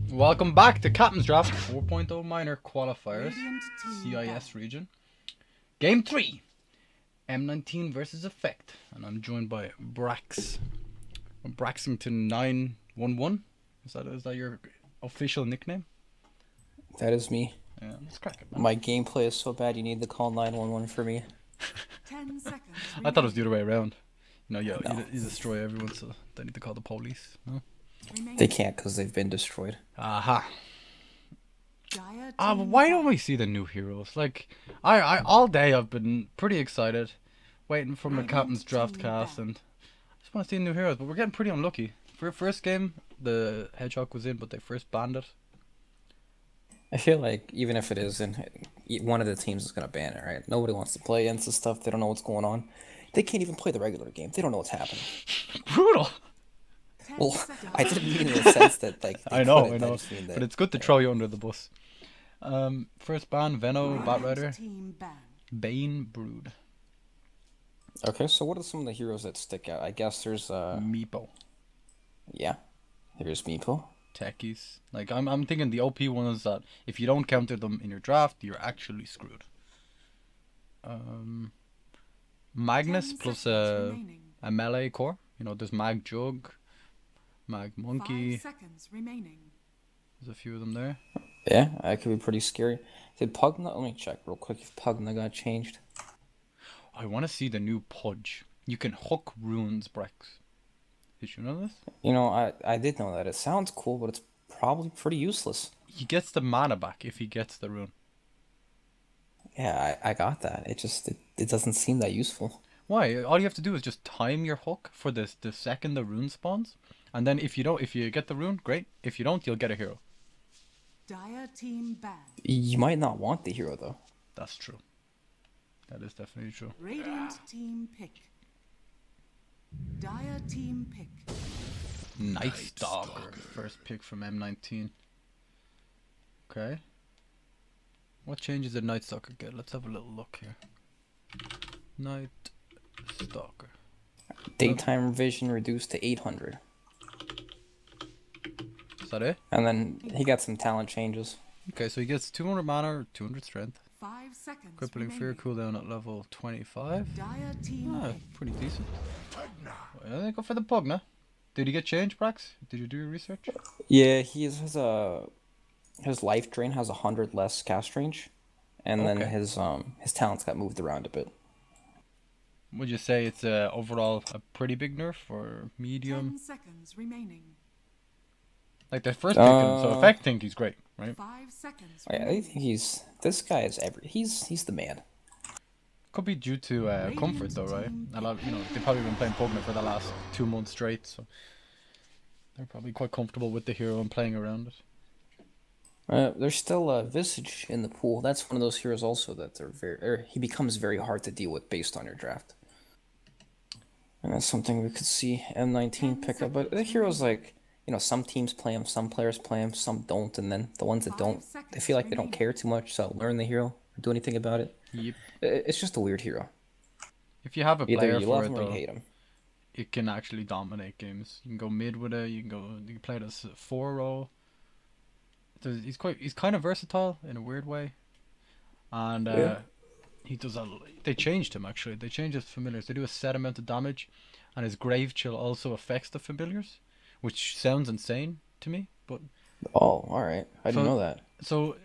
Welcome back to Captain's Draft 4.0 Minor Qualifiers, CIS region. Game 3, M19 versus Effect, and I'm joined by Braxington 911. Is that your official nickname? That is me. Yeah, let's crack it, man. My gameplay is so bad you need to call 911 for me. 10 seconds. I thought it was the other way around. You know, you destroy everyone, so they need to call the police. No? They can't because they've been destroyed. Aha. But why don't we see the new heroes? Like, I all day I've been pretty excited, waiting for the Captain's Draft cast, and I just want to see the new heroes. But we're getting pretty unlucky. For first game, the Hedgehog was in, but they first banned it. I feel like even if it isn't, one of the teams is gonna ban it, right? Nobody wants to play against this stuff. They don't know what's going on. They can't even play the regular game. They don't know what's happening. Brutal. Well, I didn't mean in the sense that like. I know, but it's good to throw you under the bus. First ban, Veno, Batrider, Bane, Brood. Okay, so what are some of the heroes that stick out? I guess there's Meepo. Yeah, there's Meepo. Techies. Like I'm thinking the OP ones that if you don't counter them in your draft, you're actually screwed. Magnus plus a melee core. You know, there's Mag Jug, Mag Monkey. 5 seconds remaining. There's a few of them there. Yeah, that could be pretty scary. Did Pugna? Let me check real quick if Pugna got changed. I want to see the new Pudge. You can hook runes, Brex. Did you know this? You know, I did know that. It sounds cool, but it's probably pretty useless. He gets the mana back if he gets the rune. Yeah, I got that. It doesn't seem that useful. Why? All you have to do is just time your hook for the second the rune spawns, and then if you get the rune, great. If you don't, you'll get a hero. Dire team banned. You might not want the hero though. That's true. That is definitely true. Radiant team pick. Dire team pick. Night Stalker. First pick from M19. Okay. What changes did Night Stalker get? Let's have a little look here. Night Stalker. Daytime vision reduced to 800. Is that it? And then he got some talent changes. Okay, so he gets 200 mana or 200 strength. 5 seconds. Crippling Fear cooldown at level 25. Dire team Ah, pick. pretty decent. Well, they go for the Pugna. Did he get changed, Brax? Did you do your research? Yeah, his life drain has 100 less cast range, and then his talents got moved around a bit. Would you say it's overall a pretty big nerf or medium? 10 seconds remaining. Like the first pick, so Effect think he's great, right? 5 seconds. I think this guy is he's the man. Could be due to comfort though, right? A lot, they've probably been playing Pugna for the last 2 months straight, so they're probably quite comfortable with the hero and playing around it. There's still Visage in the pool. That's one of those heroes also that he becomes very hard to deal with based on your draft. And that's something we could see M19 pick up. But the heroes like, some teams play him, some players play him, some don't, and then the ones that don't, they feel like they don't care too much, so learn the hero or do anything about it. Yep. It's just a weird hero. If you have a player Either you love for him it or you though, hate him. it can actually dominate games. You can go mid with it. You can play it as 4 role. He's kind of versatile in a weird way, and he does they changed him actually. They changed his familiars. They do a set amount of damage, and his grave chill also affects the familiars, which sounds insane to me. But oh, all right, I didn't know that. So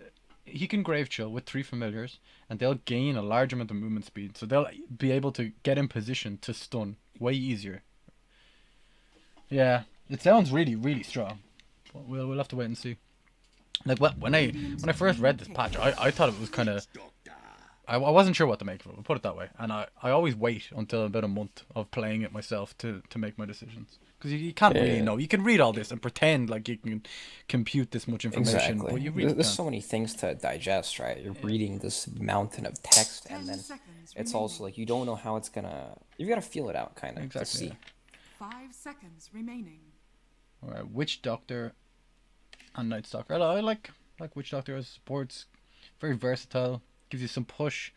he can grave chill with 3 familiars, and they'll gain a large amount of movement speed. So they'll be able to get in position to stun way easier. Yeah, it sounds really, really strong. But we'll have to wait and see. Like when I first read this patch, I thought it was kind of, I wasn't sure what to make of it. We'll put it that way. And I always wait until about a month of playing it myself to make my decisions, because you can't really know. You can read all this and pretend like you can compute this much information, but you really There's can't. so many things to digest, right? You're reading this mountain of text, and then it's also like you don't know how it's gonna. You've got to feel it out, kind of. Exactly. To see. 5 seconds remaining. All right, Witch Doctor and Night Stalker. I like Witch Doctor as supports. Very versatile. Gives you some push.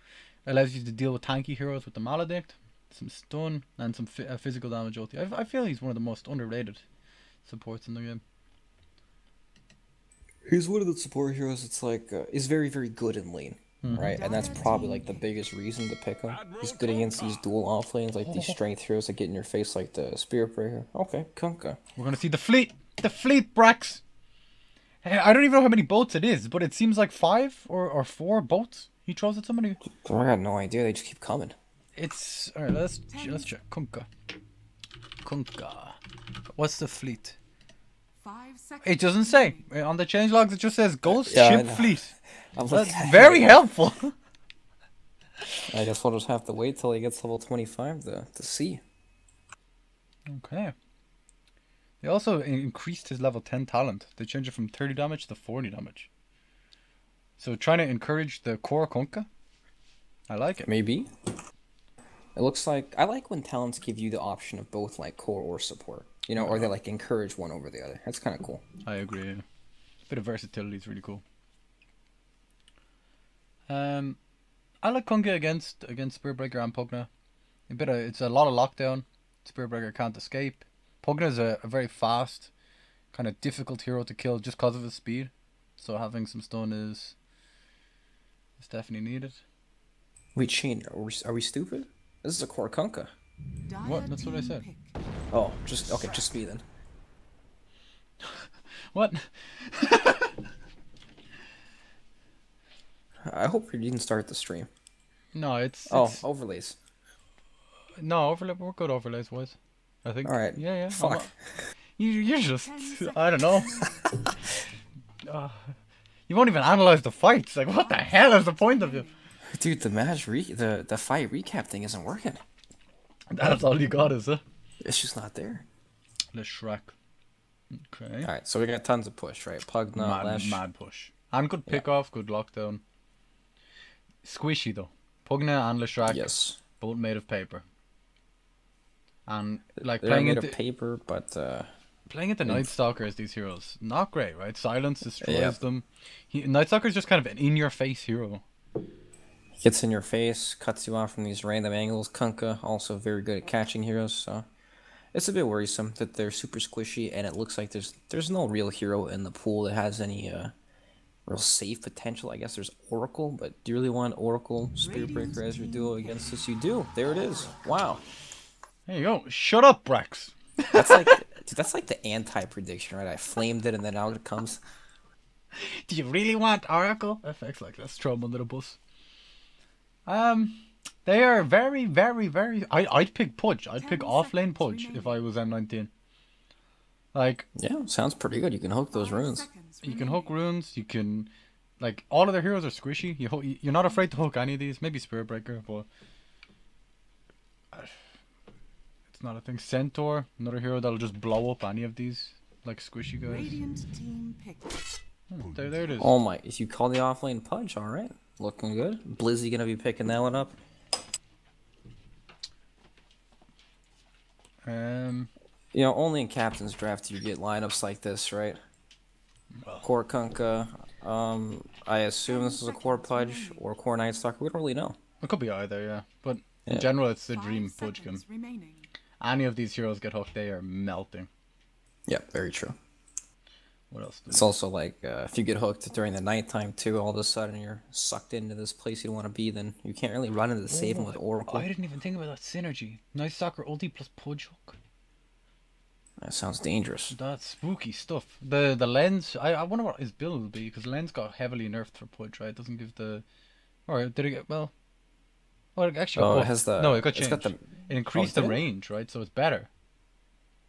Allows you to deal with tanky heroes with the Maledict, some stun, and some physical damage ulti. I feel he's one of the most underrated supports in the game. He's one of the support heroes. It's like is very very good in lane, right? And that's probably like the biggest reason to pick him. He's good against these dual off lanes, like these strength heroes that get in your face, like the Spirit Breaker. Okay, Kunkka. We're gonna see the fleet, Brax. Hey, I don't even know how many boats it is, but it seems like 5 or 4 boats. He throws at somebody. I got no idea. They just keep coming. It's alright. Let's check. Kunkka. What's the fleet? 5 seconds. It doesn't say on the change logs. It just says Ghost Yeah, I Ship know. Fleet. I'm That's like, very helpful. I guess we'll just have to wait till he gets level 25 to see. Okay. They also increased his level 10 talent. They changed it from 30 damage to 40 damage. So trying to encourage the core Kunkka. I like it. Maybe. It looks like I like when talents give you the option of both like core or support. You know, or they like encourage one over the other. That's kind of cool. I agree. Yeah. A bit of versatility is really cool. I like Kunkka against Spirit Breaker and Pugna. It's a lot of lockdown. Spirit Breaker can't escape. Pugna is a very fast, kind of difficult hero to kill just because of his speed. So having some stun is definitely needed. Wait, Shane, are we stupid? This is a core Kunkka. What? That's what I said. Oh, just me then. What? I hope you didn't start the stream. No, it's overlays. no overlay. We're good overlays, boys. I think. All right. Yeah. Fuck. You're just. I don't know. You won't even analyze the fights. Like, what the hell is the point of you? Dude, the the fight recap thing isn't working. That's all you got, is it? It's just not there. The Shrek. Okay. All right, so we got tons of push, right? Pugna, Lash. Mad push. And good pick off, good lockdown. Squishy though. Pugna and Leshrac, Yes. both made of paper. And like They're made of paper, but playing at the Night Stalker as these heroes, not great, right? Silence destroys them. Night Stalker is just kind of an in-your-face hero. gets in your face, cuts you off from these random angles. Kunkka also very good at catching heroes, so it's a bit worrisome that they're super squishy, and it looks like there's no real hero in the pool that has any real safe potential. I guess there's Oracle, but do you really want Oracle Spirit Breaker as your duo against this? You do. There it is. Wow. There you go. Shut up, Brax. That's like dude, that's like the anti-prediction, right? I flamed it and then out it comes. Do you really want Oracle? FX, like, let's throw them under the bus. They are very, very, very... I'd pick Pudge. I'd pick offlane Pudge if I was M19. Like... Yeah, sounds pretty good. You can hook those runes. You can hook runes, you can... Like, all of their heroes are squishy. You're not afraid to hook any of these. Maybe Spirit Breaker, but... It's not a thing. Centaur, another hero that'll just blow up any of these, like, squishy guys. Radiant team picked. There it is. Oh my, if you call the offlane Pudge, alright. Looking good. Blizzy gonna be picking that one up. You know, only in Captain's Draft do you get lineups like this, right? Core Kunkka, I assume this is a Core Pudge or Core Night Stalker. We don't really know. It could be either, yeah. But in general, it's the dream Pudge game. Any of these heroes get hooked, they are melting. Yeah, very true. What else? It's also like, if you get hooked during the nighttime too, all of a sudden you're sucked into this place you don't want to be, then you can't really run into the saving with Oracle. I didn't even think about that synergy. Night Stalker ulti plus Pudge hook. That sounds dangerous. That's spooky stuff. The lens, I wonder what his build will be, because lens got heavily nerfed for Pudge, right? It doesn't give the... Or did it get... Well... Oh, it actually got it has the... No, it got changed. It increased the range, right? So it's better.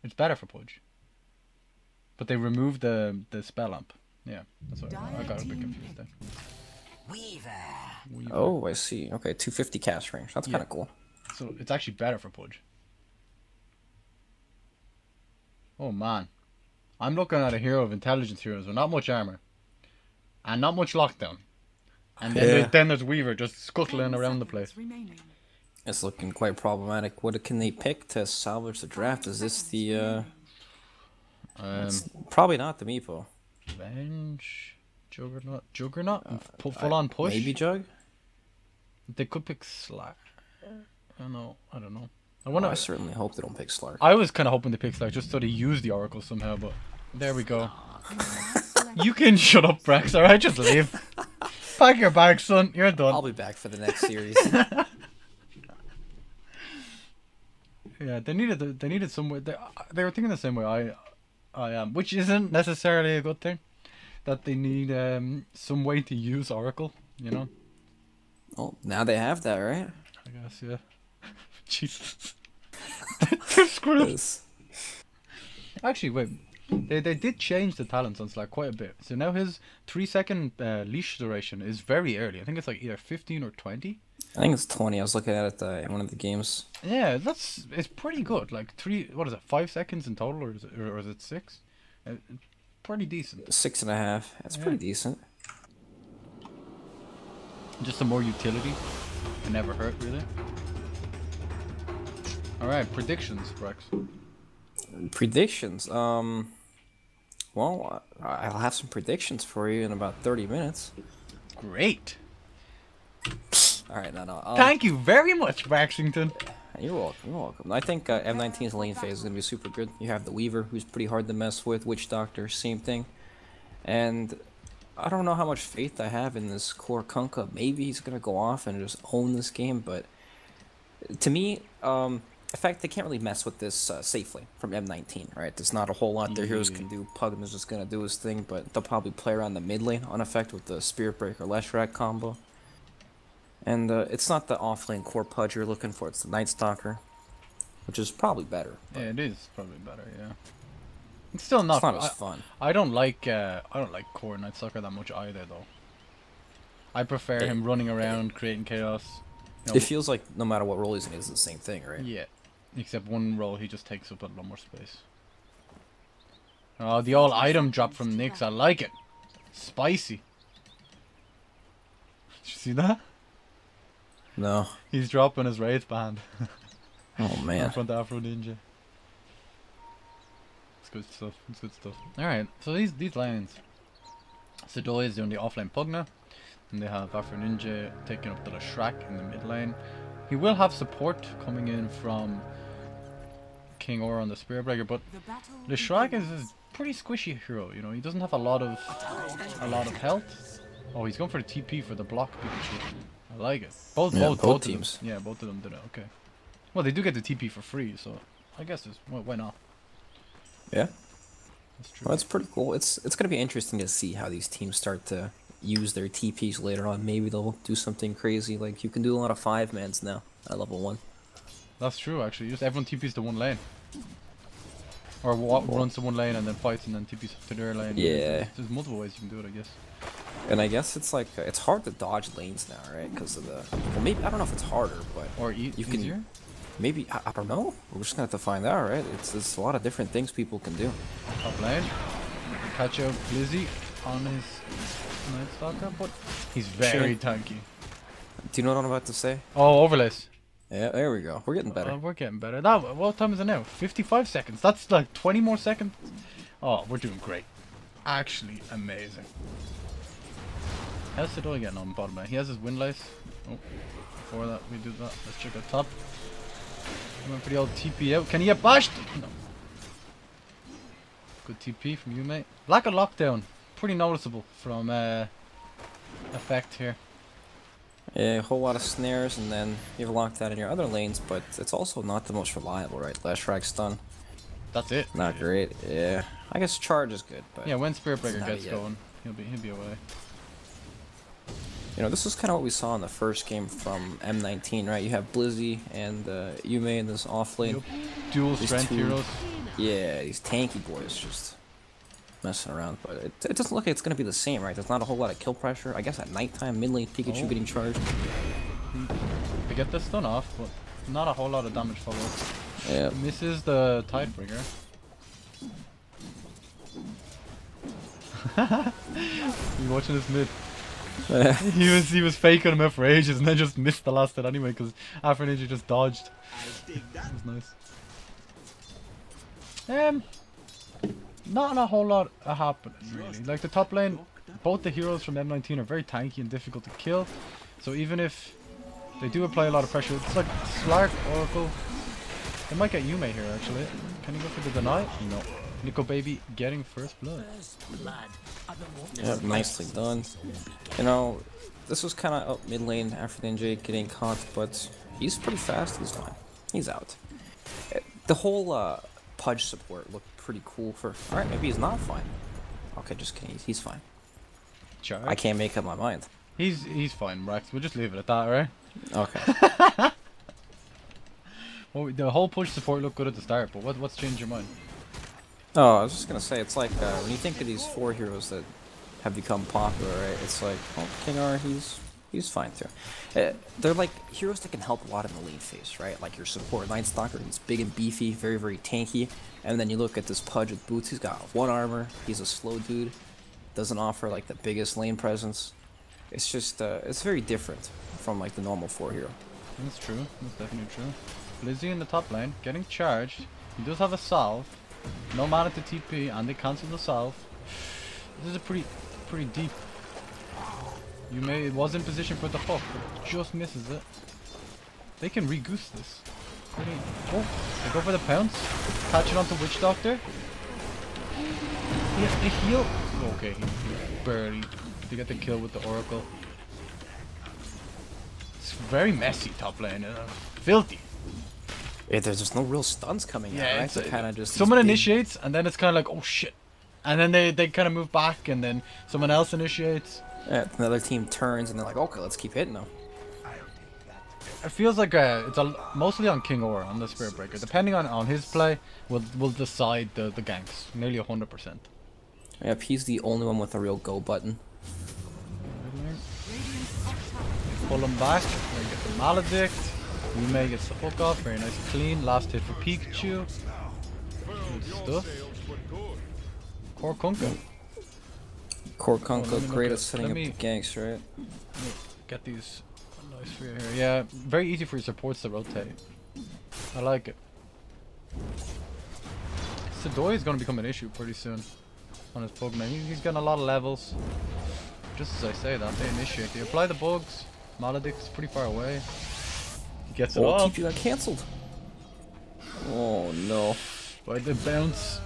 It's better for Pudge. But they removed the spell lamp. Yeah, that's what I got a bit confused there. Weaver. Oh, I see. Okay, 250 cast range. That's kind of cool. So it's actually better for Pudge. Oh man. I'm looking at a hero of intelligence heroes with not much armor. And not much lockdown. And then there's Weaver just scuttling around the place. It's looking quite problematic. What can they pick to salvage the draft? Is this the... it's probably not the Meepo. Venge... Juggernaut? Full on push? Maybe Jug? They could pick Slark. I don't know. I wanna. I certainly hope they don't pick Slark. I was kind of hoping they pick Slark just so they use the Oracle somehow, but there we go. You can shut up, Brax. Alright, just leave. Pack your bag, son. You're done. I'll be back for the next series. Yeah, they needed some way. They were thinking the same way I am, which isn't necessarily a good thing. That they need some way to use Oracle, you know. Oh, now they have that, right? I guess, yeah. Jesus. They're screwed. Yes. Actually, wait. They did change the talents on Slark quite a bit. So now his 3-second leash duration is very early. I think it's like either 15 or 20. I think it's 20. I was looking at it in one of the games. Yeah, it's pretty good. Like 5 seconds in total, or is it 6? Pretty decent. 6.5. That's pretty decent. Just some more utility. Can never hurt, really. Alright, predictions, Rex. Predictions. Well, I'll have some predictions for you in about 30 minutes. Great. All right, no. Thank you very much, Waxington. You're welcome. You're welcome. I think M19's lane phase is gonna be super good. You have the Weaver, who's pretty hard to mess with. Witch Doctor, same thing. And I don't know how much faith I have in this core Kunkka. Maybe he's gonna go off and just own this game, but to me, in fact, they can't really mess with this safely from M19, right? There's not a whole lot their heroes can do. Pugn is just gonna do his thing, but they'll probably play around the mid lane on effect with the Spirit Breaker Leshrac combo. And it's not the off-lane core Pudge you're looking for, it's the Night Stalker, which is probably better. Yeah, it is probably better, yeah. It's still not, it's not as fun. I don't like core Night Stalker that much either, though. I prefer him running around, creating chaos. You know, it feels like no matter what role he's in, it's the same thing, right? Yeah, except one role he just takes up a lot more space. Oh, the old item drop from Nyx, I like it. Spicy. Did you see that? No. He's dropping his Wraith Band. Oh man. In front of Afro Ninja. It's good stuff. It's good stuff. Alright, so these lanes. Sedoi is doing the offlane Pugna. And they have Afro Ninja taking up the Leshrac in the mid lane. He will have support coming in from King Or on the Spirit Breaker, but Leshrac is a pretty squishy hero, you know, he doesn't have a lot of health. Oh, he's going for the TP for the block Pikachu. I like it. Both teams. Yeah, both of them did it. Okay. Well, they do get the TP for free, so I guess why not? Yeah. That's true. Well, that's pretty cool. It's gonna be interesting to see how these teams start to use their TPs later on. Maybe they'll do something crazy. Like you can do a lot of 5-mans now at level 1. That's true, actually. Just everyone TPs to one lane. Or runs to one lane and then fights and then TPs to their lane. Yeah. There's multiple ways you can do it, I guess. And I guess it's like it's hard to dodge lanes now, right? Because of the well, maybe I don't know if it's harder, but or you can easier? Maybe I don't know. We're just gonna have to find out, right? It's a lot of different things people can do. Top lane, catch up Blizzy on his Night Stalker, but he's very tanky. Do you know what I'm about to say? Oh, overlays. Yeah, there we go. We're getting better. We're getting better. Now, what time is it now? 55 seconds. That's like 20 more seconds. Oh, we're doing great. Actually, amazing. How's Sedoi getting on bottom lane? He has his windlace. Oh, before that, we do that. Let's check out top. Went for the old TP out. Can he get bashed? No. Good TP from you, mate. Lack of lockdown. Pretty noticeable from effect here. Yeah, a whole lot of snares, and then you have locked out in your other lanes, but it's also not the most reliable, right? Leshrac stun. That's it. Not great. Yeah, I guess charge is good, but yeah, when Spirit Breaker gets going, he'll be away. You know, this is kind of what we saw in the first game from M19, right? You have Blizzy and Yume in this off lane. Yep. Dual strength heroes. Yeah, these tanky boys just messing around, but it doesn't look like it's going to be the same, right? There's not a whole lot of kill pressure. I guess at nighttime, mid lane Pikachu getting charged. They get the stun off, but not a whole lot of damage followed. Yeah. Misses the Tidebringer. You watching this mid? he was faking him out for ages and then just missed the last hit anyway because Afro Ninja just dodged. That was nice. Not a whole lot happening really. Like the top lane, both the heroes from M19 are very tanky and difficult to kill. So even if they do apply a lot of pressure, it's like Slark, Oracle, They might get Yume here actually. Can he go for the deny? No. Nico Baby getting first blood. Yeah, nicely done. You know, this was kind of up mid lane after the NJ getting caught, but he's pretty fast. He's fine. He's out. The whole Pudge support looked pretty cool for... Alright, maybe he's not fine. Okay, just kidding. He's fine. Charge. I can't make up my mind. He's fine, Rex. We'll just leave it at that, right? Okay. Well, the whole push support looked good at the start, but what's changed your mind? Oh, I was just gonna say, it's like when you think of these 4 heroes that have become popular, right? It's like, oh, King R, he's fine too. They're like heroes that can help a lot in the lane phase, right? Like your support Night Stalker, he's big and beefy, very, very tanky. And then you look at this Pudge with boots, he's got 1 armor, he's a slow dude, doesn't offer like the biggest lane presence. It's just, it's very different from like the normal 4 hero. That's true. That's definitely true. Blizzy in the top lane, getting charged. He does have a salve. No mana to TP, and they cancel the salve. This is a pretty deep. It was in position for the hook, but just misses it. They can re-goose this. Oh, they go for the pounce. Catch it onto Witch Doctor. He has to heal. Okay, he barely to get the kill with the Oracle. It's very messy top lane. Filthy. Yeah, there's just no real stuns coming out, right? It's kind of just someone initiates, and then it's kind of like, oh shit, and then they kind of move back, and then someone else initiates. Yeah, another team turns, and they're like, okay, let's keep hitting them. It feels like it's mostly on King Or, on the Spirit Breaker. Depending on his play, will decide the ganks. Nearly 100%. Yep, he's the only one with a real go button. Pull him back. They get the Maledict. Yume gets the hook off. Very nice, clean. Last hit for Pikachu. Good stuff. Korkunka. Korkunka, great at setting up the ganks, right? Get these nice for you here. Yeah, very easy for your supports to rotate. I like it. Sidoi is going to become an issue pretty soon on his Pugman. He's getting a lot of levels. Just as I say that, they initiate. They apply the bugs. Maledict's pretty far away. He gets it off. TP got cancelled. Oh no. By the bounce.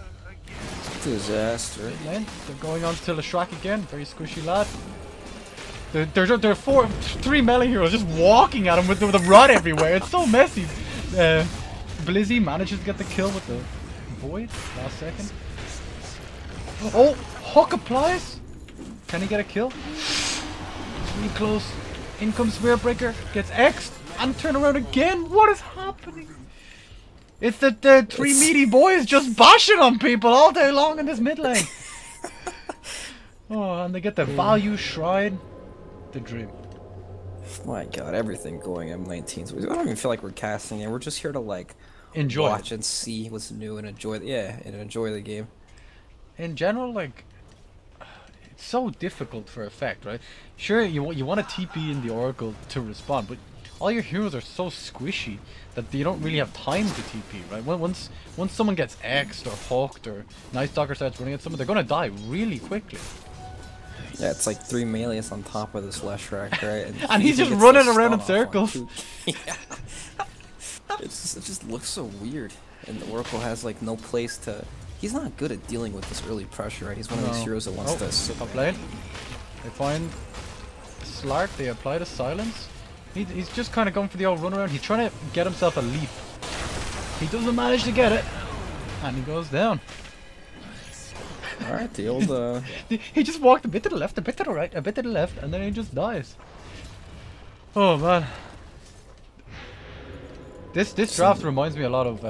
Disaster. They're going on to Slark again. Very squishy lad. There are 3 melee heroes just walking at him with the rod everywhere. It's so messy. Blizzy manages to get the kill with the Void last second. Oh, hook applies. Can he get a kill? It's really close. In comes Spirit Breaker, gets X'd, and turn around again. What is happening? It's that the 3 meaty boys just bashing on people all day long in this mid lane. Oh, and they get the value shrine. The dream. My god, everything going M19. So I don't even feel like we're casting it. We're just here to like enjoy, watch and see what's new and enjoy. And enjoy the game. In general, like it's so difficult for effect, right? Sure, you want a TP in the Oracle to respond, but all your heroes are so squishy that you don't really have time to TP, right? Once someone gets X'd or hooked or Night Stalker starts running at someone, they're gonna die really quickly. Yeah, it's like 3 melees on top of this Slark, right? And he's just running around in circles. Yeah. It just looks so weird. And the Oracle has like no place to... He's not good at dealing with this early pressure, right? He's one of these heroes that wants to sit top lane. They find Slark, they apply the silence. He's just kind of going for the old run around. He's trying to get himself a leap. He doesn't manage to get it. And he goes down. Alright, the old He just walked a bit to the left, a bit to the right, a bit to the left, and then he just dies. Oh man. This draft reminds me a lot of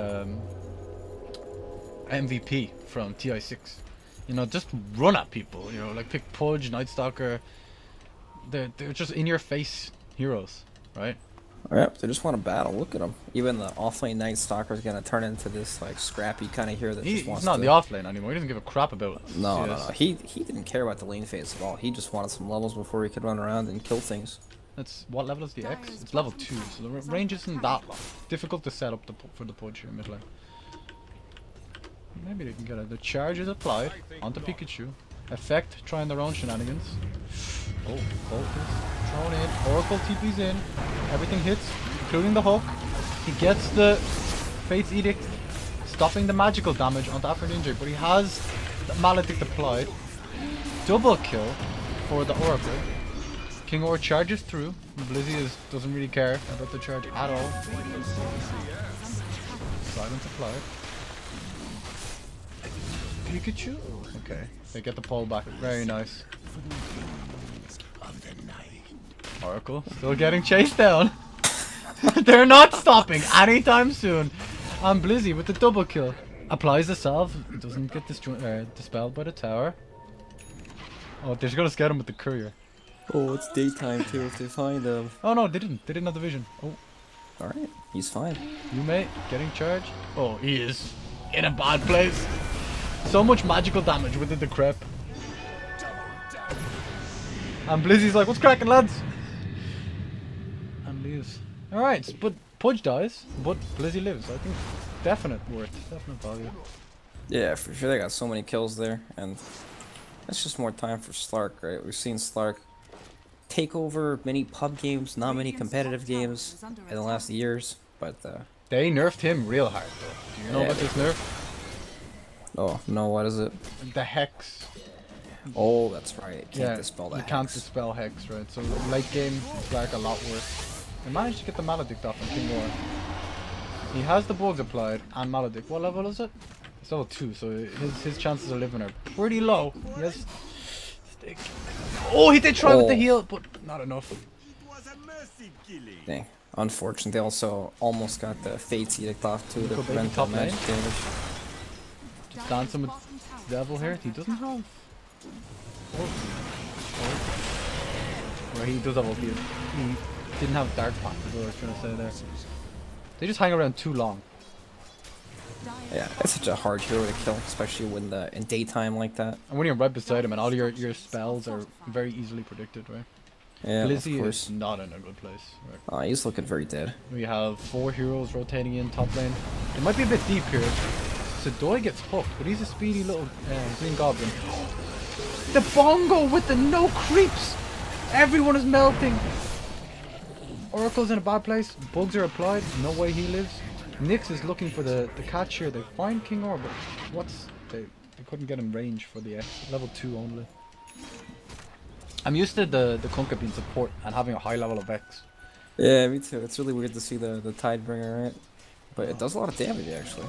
MVP from TI6. You know, just run at people, you know, like pick Pudge, Night Stalker. They're just in your face heroes, right? Yep, they just want to battle. Look at them. Even the offlane Night Stalker is gonna turn into this like scrappy kind of hero that just wants he's not to... in the offlane anymore. He doesn't give a crap about it. No. He didn't care about the lane phase at all. He just wanted some levels before he could run around and kill things. That's what level is the X? It's level 2, so the range isn't that long. Difficult to set up for the Pudge here mid lane. Maybe they can get it. The charge is applied onto Pikachu. Effect trying their own shenanigans. Oh, Bolt is thrown in. Oracle TP's in. Everything hits, including the hook. He gets the Fate's Edict, stopping the magical damage onto Aphrodinge, but he has the Maledict applied. Double kill for the Oracle. King Or charges through. Blizzy doesn't really care about the charge at all. Silence applied. Pikachu? Okay, they get the pole back. Very nice. Oracle still getting chased down. They're not stopping anytime soon. And Blizzy with the double kill. Applies the salve. Doesn't get dispelled by the tower. Oh, they're just gonna scare him with the courier. Oh, it's daytime too if they find him. Oh no, they didn't. They didn't have the vision. Oh. Alright, he's fine. Yume getting charged. Oh, he is in a bad place. So much magical damage within the crep. And Blizzy's like, what's cracking, lads? And leaves. Alright, but Pudge dies, but Blizzy lives. I think definite worth, definite value. Yeah, for sure. They got so many kills there, and it's just more time for Slark, right? We've seen Slark take over many pub games, not many competitive games in the last years, but They nerfed him real hard though. Do you know about this nerf? oh no, what is it? The Hex. Oh, that's right. Can't Dispel dispel that. You can't dispel Hex, right? So late game, it's like a lot worse. They managed to get the Maledict off on King War. He has the bugs applied and Maledict. What level is it? It's level 2, so his chances of living are pretty low. Yes. Stick. Oh, he did try with the heal, but not enough. Dang. Unfortunate. They also almost got the Fate's Edict off too to Go baby prevent the top magic lane. damage. Just dancing with Devil here. He doesn't have. Where he does have ulti. He didn't have Dark Pact, is what I was trying to say there. They just hang around too long. Yeah, it's such a hard hero to kill, especially when in daytime like that. And when you're right beside him and all your spells are very easily predicted, right? Yeah, Blizzy of course. is not in a good place. Right? He's looking very dead. We have 4 heroes rotating in top lane. It might be a bit deep here. Sadoi gets hooked, but he's a speedy little green goblin. The bongo with the no creeps! Everyone is melting! Oracle's in a bad place. Bugs are applied. No way he lives. Nyx is looking for the catch here. They find King Or, but they couldn't get him range for the X. Level 2 only. I'm used to the Kunkka being support and having a high level of X. Yeah, me too. It's really weird to see the Tidebringer, right? But it does a lot of damage actually.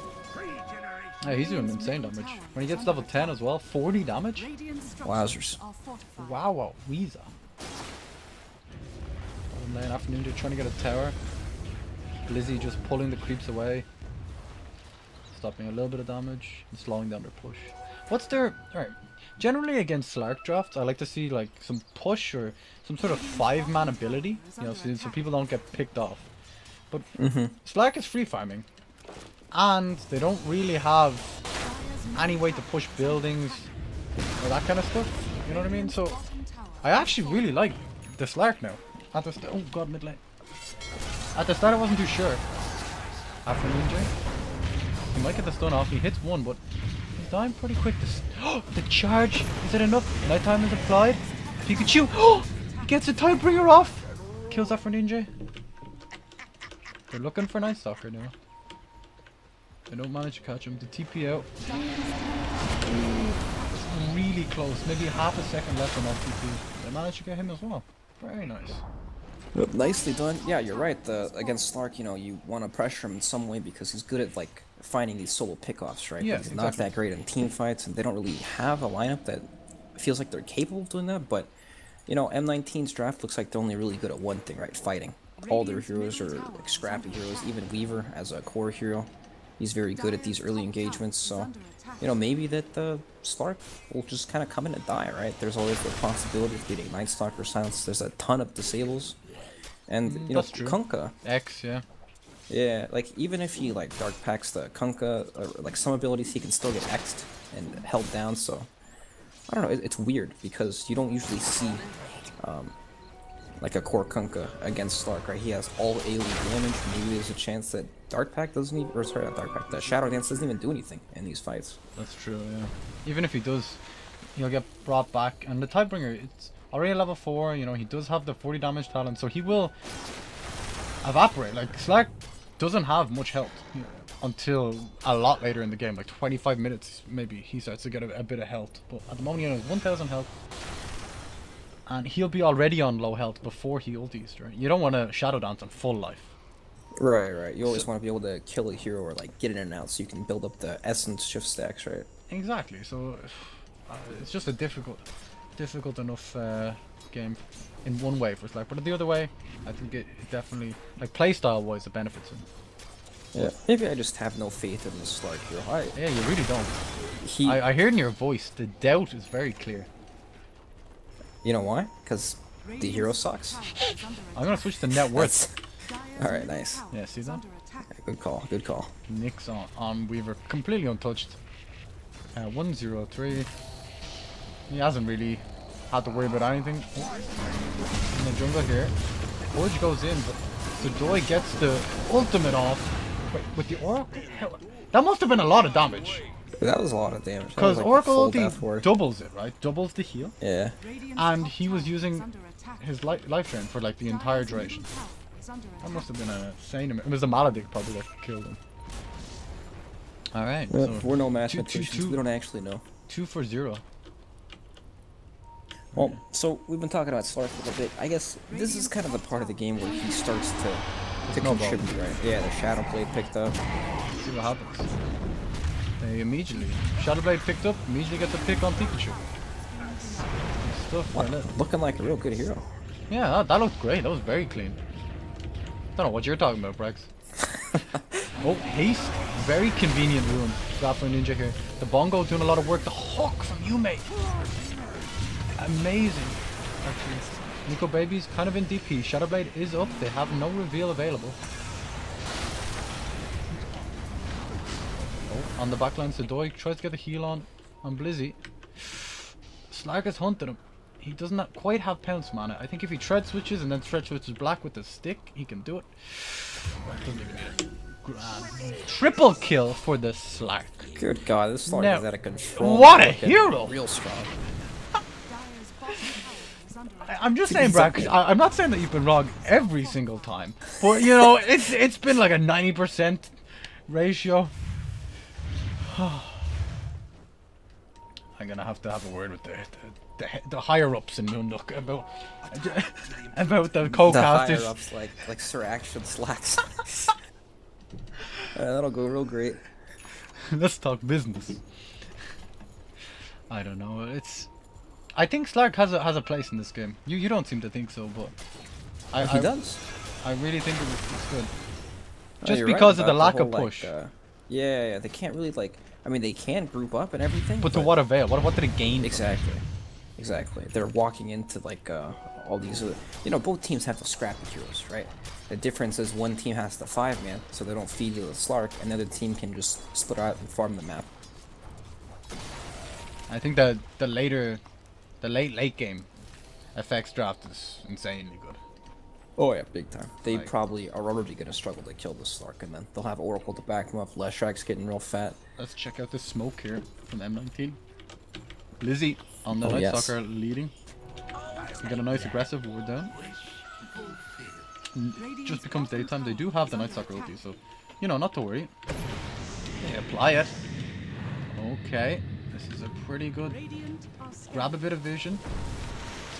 Yeah, he's doing insane damage. When he gets level 10 as well, 40 damage? Wowzers. Wow, Weezer. Bottom lane, Afternoon just trying to get a tower. Blizzy just pulling the creeps away. Stopping a little bit of damage and slowing down their push. What's their... Alright. Generally against Slark drafts, I like to see like some push or some sort of 5-man ability. You know, so people don't get picked off. But Slark is free farming. And they don't really have any way to push buildings or that kind of stuff. You know what I mean? So I actually really like the Slark now. At the oh god, mid lane. At the start I wasn't too sure. After Ninja, he might get the stun off. He hits one, but he's dying pretty quick. The charge, is it enough? Nighttime is applied. Pikachu, he gets a Tidebringer off. Kills After Ninja. They're looking for Night Stalker now. They don't manage to catch him. The TP out. It's really close. Maybe half a second left on that TP. They managed to get him as well. Very nice. Nicely done. Yeah, you're right. Against Slark, you know, you want to pressure him in some way because he's good at like finding these solo pickoffs, right? Yeah, He's not that great in team fights, and they don't really have a lineup that feels like they're capable of doing that. But you know, M19's draft looks like they're only really good at one thing, right? Fighting. All their heroes are like scrappy heroes. Even Weaver as a core hero, he's very good at these early engagements. So, you know, maybe that Slark will just kind of come in and die, right? There's always the possibility of getting Night Stalker silence. There's a ton of disables. And, you know, Kunkka... X, yeah. Yeah, like, even if he, like, Dark Packs the Kunkka, or, like, some abilities, he can still get X'd and held down, so... I don't know, it's weird, because you don't usually see, like, a core Kunkka against Slark, right? He has all AoE damage. Maybe there's a chance that Dark Pack doesn't even... Or, sorry, not Dark Pack. The Shadow Dance doesn't even do anything in these fights. That's true, yeah. Even if he does, he'll get brought back. And the Tidebringer, it's already level 4, you know, he does have the 40 damage talent, so he will evaporate. Like, Slark doesn't have much health. until a lot later in the game, like 25 minutes maybe, he starts to get a bit of health. But at the moment he has 1000 health. And he'll be already on low health before he ulties, right? You don't want to Shadow Dance on full life. Right. You always want to be able to kill a hero or like get in and out so you can build up the essence shift stacks, right? Exactly. So it's just a difficult enough game in one way for Slark, but the other way, I think it definitely, like playstyle wise, it benefits him. Yeah. Maybe I just have no faith in this Slark hero. Yeah, you really don't. I hear in your voice the doubt is very clear. You know why? Because the hero sucks. I'm gonna switch to net worth. Alright, nice. Yeah, see that? Yeah, good call. Nick's on Weaver, completely untouched. 103. He hasn't really had to worry about anything. In the jungle here. Pudge goes in, but Sedoi gets the ultimate off. Wait, with the Oracle? Hell, that must have been a lot of damage. That was a lot of damage. Because Oracle ulti doubles it, right? Doubles the heal. Yeah. And he was using his life drain for like the entire duration. That must have been an insane amount. It was the Maledict probably that killed him. Alright. So we're no mathematicians. We don't actually know. 2 for 0. Well, so we've been talking about Slark a little bit. I guess this is kind of the part of the game where he starts to contribute, right? Yeah, the Shadow Blade picked up. Let's see what happens. They immediately. Shadow Blade picked up, immediately get the pick on Pikachu. Stuff right there. Looking like a real good hero. Yeah, that looked great. That was very clean. Don't know what you're talking about, Brex. Oh, haste. Very convenient rune. Got for Ninja here. The Bongo doing a lot of work. The hook from Yume. Amazing. Actually. Nico Baby's kind of in DP. Shadow Blade is up. They have no reveal available. Oh, on the backline, Sedoi tries to get the heal on Blizzy. Slark has hunted him. He does not quite have pounce mana. I think if he tread switches and then tread switches black with the stick, he can do it. Doesn't even need it. Triple kill for the Slark. Good God, this Slark is out of control. What a hero! Real strong. I'm just saying, Brack. I'm not saying that you've been wrong every single time, but you know, it's been like a 90% ratio. I'm gonna have to have a word with the higher ups in Moonduck about the co-casters. The higher ups like Sir Action Slacks. That'll go real great. Let's talk business. I don't know. I think Slark has a place in this game. You don't seem to think so, but He does. I really think it's good. No, Just you're because right of the about lack of whole, push. Yeah, they can't really I mean, they can group up and everything. But to what avail? What did it gain? Exactly. They're walking into all these. Both teams have the scrappy heroes, right? The difference is one team has the 5-man, so they don't feed you the Slark, and the other team can just split out and farm the map. I think that the late game FX draft is insanely good. Oh yeah, big time. They probably are already gonna struggle to kill the Slark, and then they'll have Oracle to back them up. Leshrack's getting real fat. Let's check out this smoke here from M19. Blizzy on the Night Stalker leading. We got a nice aggressive ward down. Just becomes daytime. They do have the Night Stalker ulti, so not to worry. They apply it. Okay, this is a pretty good. Grab a bit of vision.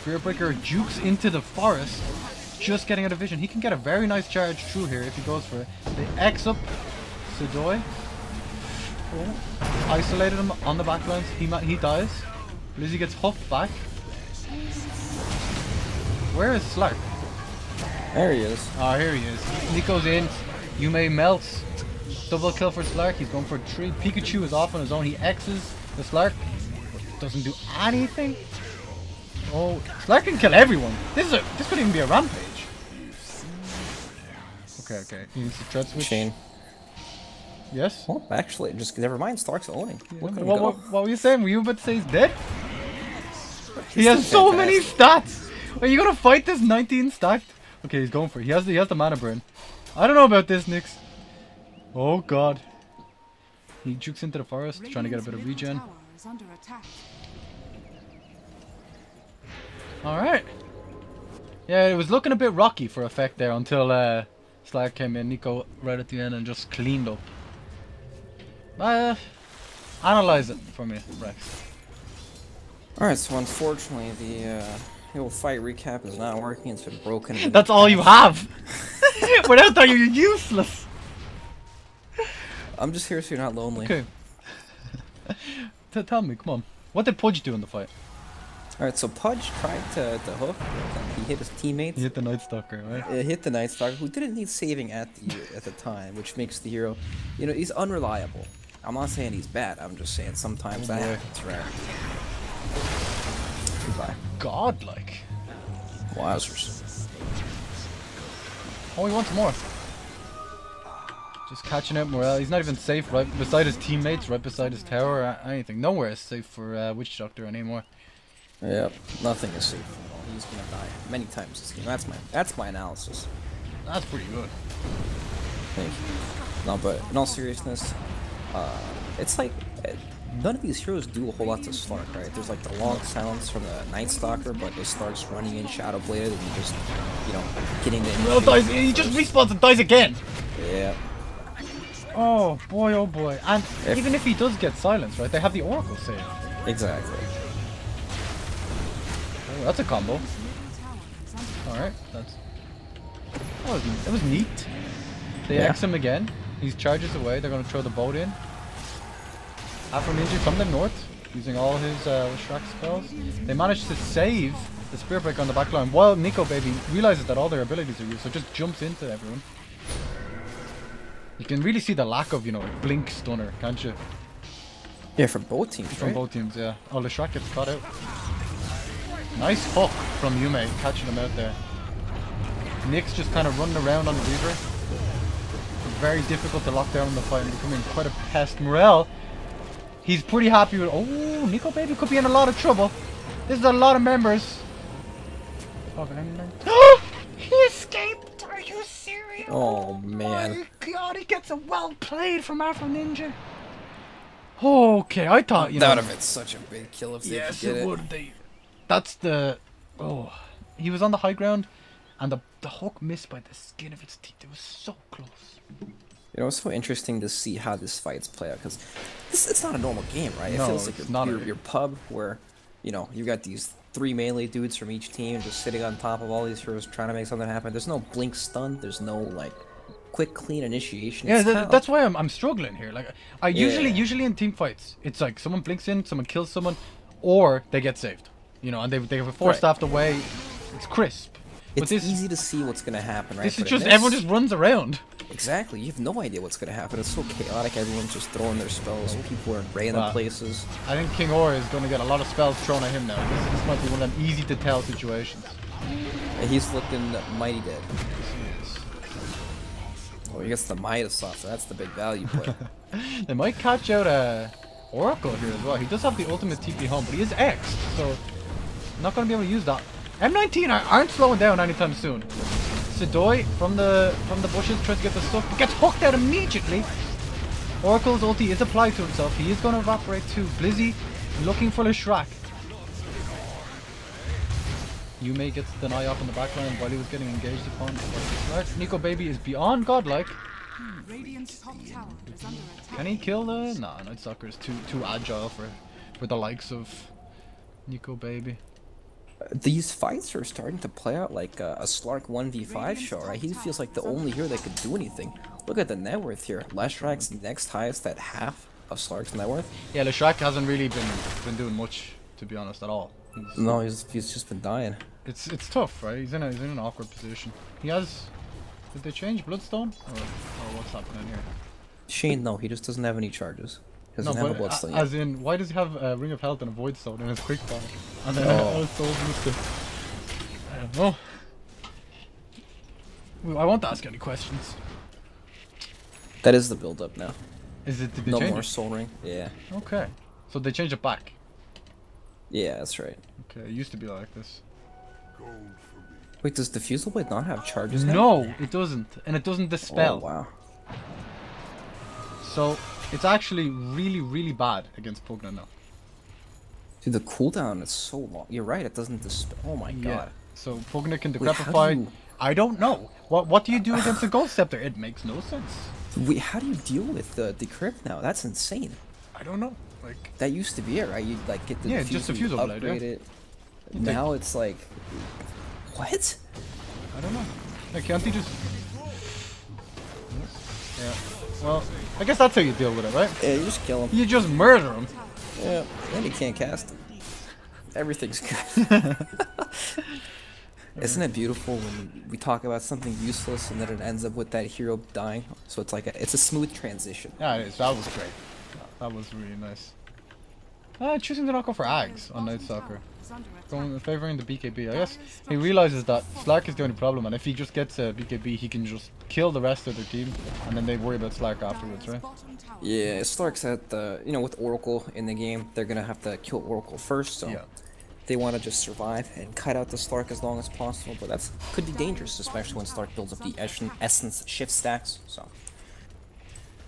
Spirit Breaker jukes into the forest. Just getting out of vision. He can get a very nice charge through here if he goes for it. They X up Sedoi. Oh. Isolated him on the backlines. He dies. Lizzie gets hooked back. Where is Slark? There he is. Oh, here he is. Nico's in. Yume melts. Double kill for Slark. He's going for 3. Pikachu is off on his own. He X's the Slark. Doesn't do anything. Oh, Slark can kill everyone. This could even be a rampage. Okay. He needs to tread switch. Chain. Yes? Well, actually, just never mind. Slark's owning. What were you saying? Were you about to say he's dead? He has so many stats. Are you gonna fight this 19 stacked? Okay, he's going for it. He has the mana burn. I don't know about this, Nyx. Oh god. He jukes into the forest, trying to get a bit of regen. Alright. Yeah, it was looking a bit rocky for effect there until Slark came in. Nico right at the end and just cleaned up. Analyze it for me, Rex. Alright, so unfortunately the old fight recap is not working. It's been broken. in the That's all you past. have. Without that, you're useless. I'm just here so you're not lonely. Okay. Tell me, come on. What did Pudge do in the fight? Alright, so Pudge tried to hook. He hit his teammates. He hit the Night Stalker, right? Hit the Night Stalker, who didn't need saving at the time, which makes the hero, you know, he's unreliable. I'm not saying he's bad. I'm just saying sometimes that happens, right? Goodbye. Godlike. Wowzers. Oh, he wants more. Just catching out Morel. He's not even safe right beside his teammates, right beside his tower, or anything. Nowhere is safe for Witch Doctor anymore. Yep, nothing is safe. He's gonna die many times this game. That's my analysis. That's pretty good. Thank you. No, but in all seriousness, it's like none of these heroes do a whole lot to Slark, right? There's like the long silence from the Night Stalker, but the Slark's running in shadow bladed and just, you know, getting the. Morel dies. He just respawns and dies again. Yeah. Oh boy, oh boy. And even if he does get silenced, right? They have the Oracle save. Exactly. Oh, that's a combo. Alright, that was neat. They X him again. He charges away. They're going to throw the boat in. Afro Ninja from the north, using all his Shrek spells. They managed to save the Spirit Breaker on the back line while Nico Baby realizes that all their abilities are used, so just jumps into everyone. You can really see the lack of, you know, like Blink Stunner, can't you? Yeah, from both teams, From right? both teams, yeah. Oh, the Shrek gets caught out. Nice hook from Yume, catching him out there. Nick's just kind of running around on the Reaver. Very difficult to lock down in the fight and becoming quite a pest. Morel, he's pretty happy with. Oh, Nico Baby could be in a lot of trouble. This is a lot of members. He escaped! Are you serious? Oh man. My God, he gets a well played from Afro Ninja. Okay, I thought you That know. would have been such a big kill if they Yes, could get it would. That's the. Oh, he was on the high ground, and the hook missed by the skin of its teeth. It was so close. You know, it's so interesting to see how this fights play out, because it's not a normal game, right? It No, feels like it's not your pub where, you know, you got these 3 melee dudes from each team just sitting on top of all these heroes trying to make something happen. There's no blink stun. There's no, like, quick, clean initiation. Yeah, It's that's why I'm struggling here. Like, I usually in team fights, it's like someone blinks in, someone kills someone, or they get saved. You know, and they have a 4-staffed away. It's crisp. But It's this, easy to see what's going to happen, right? this is But in just everyone just runs around. Exactly. You have no idea what's going to happen. It's so chaotic. Everyone's just throwing their spells. People are in random Wow. places. I think King Or is going to get a lot of spells thrown at him now. This might be one of them easy to tell situations. He's looking mighty dead. Oh, he gets the Midas off, so that's the big value play. They might catch out Oracle here as well. He does have the ultimate TP home, but he is X, so not going to be able to use that. M19 aren't slowing down anytime soon. Sidoi from the bushes tries to get the stuff, but gets hooked out immediately. Oracle's ulti is applied to himself. He is going to evaporate too. Blizzy looking for the Shrek. Yume gets the deny off on the backline while he was getting engaged upon. Nico Baby is beyond godlike. Radiant's top tower is under attack. Can he kill the? Nah, Night Stalker is too agile for the likes of Nico Baby. These fights are starting to play out like a Slark 1v5 show, right? He feels like the only hero that could do anything. Look at the net worth here. Leshrak's next highest at half of Slark's net worth. Yeah, Slark hasn't really been doing much, to be honest, at all. No, he's just been dying. It's tough, right? He's in an awkward position. He has. Did they change Bloodstone or what's happening here? Shane, no, he just doesn't have any charges. He doesn't have a Bloodstone yet. As in, why does he have a Ring of Health and a Void Stone in his quick fire? And then I don't know. I won't ask any questions. That is the build-up now. Is it? Did they No change more it? Soul Ring. Yeah. Okay, so they changed it back. Yeah, that's right. Okay, it used to be like this. Wait, does Diffusal Blade not have charges now? No, it doesn't, and it doesn't dispel. Oh, wow. So it's actually really bad against Pugna now. Dude, the cooldown is so long. You're right, it doesn't dispel. Oh my god. So Pugna can Wait, how do decrepify. you- I don't know. What do you do against a Ghost Scepter? It makes no sense. Wait, how do you deal with the decrypt now? That's insane. I don't know. Like, That used to be it, right? You'd like get the Yeah, diffuser, just you diffuser blade, upgrade yeah. it. Now it's like, what? I don't know. Like, can't he just? Yeah. Well, I guess that's how you deal with it, right? Yeah, you just kill him. You just murder him. Yeah, then you can't cast him. Everything's good. Isn't it beautiful when we talk about something useless and then it ends up with that hero dying? So it's like it's a smooth transition. Yeah, it is. That was great. That was really nice. Choosing to not go for Ags on Night Stalker. Going favoring the BKB. I guess he realizes that Slark is the only problem, and if he just gets a BKB, he can just kill the rest of their team, and then they worry about Slark afterwards, right? Yeah, Slark's at the, you know, with Oracle in the game, they're gonna have to kill Oracle first, so Yeah. they want to just survive and cut out the Slark as long as possible, but that's could be dangerous, especially when Slark builds up the essence shift stacks, so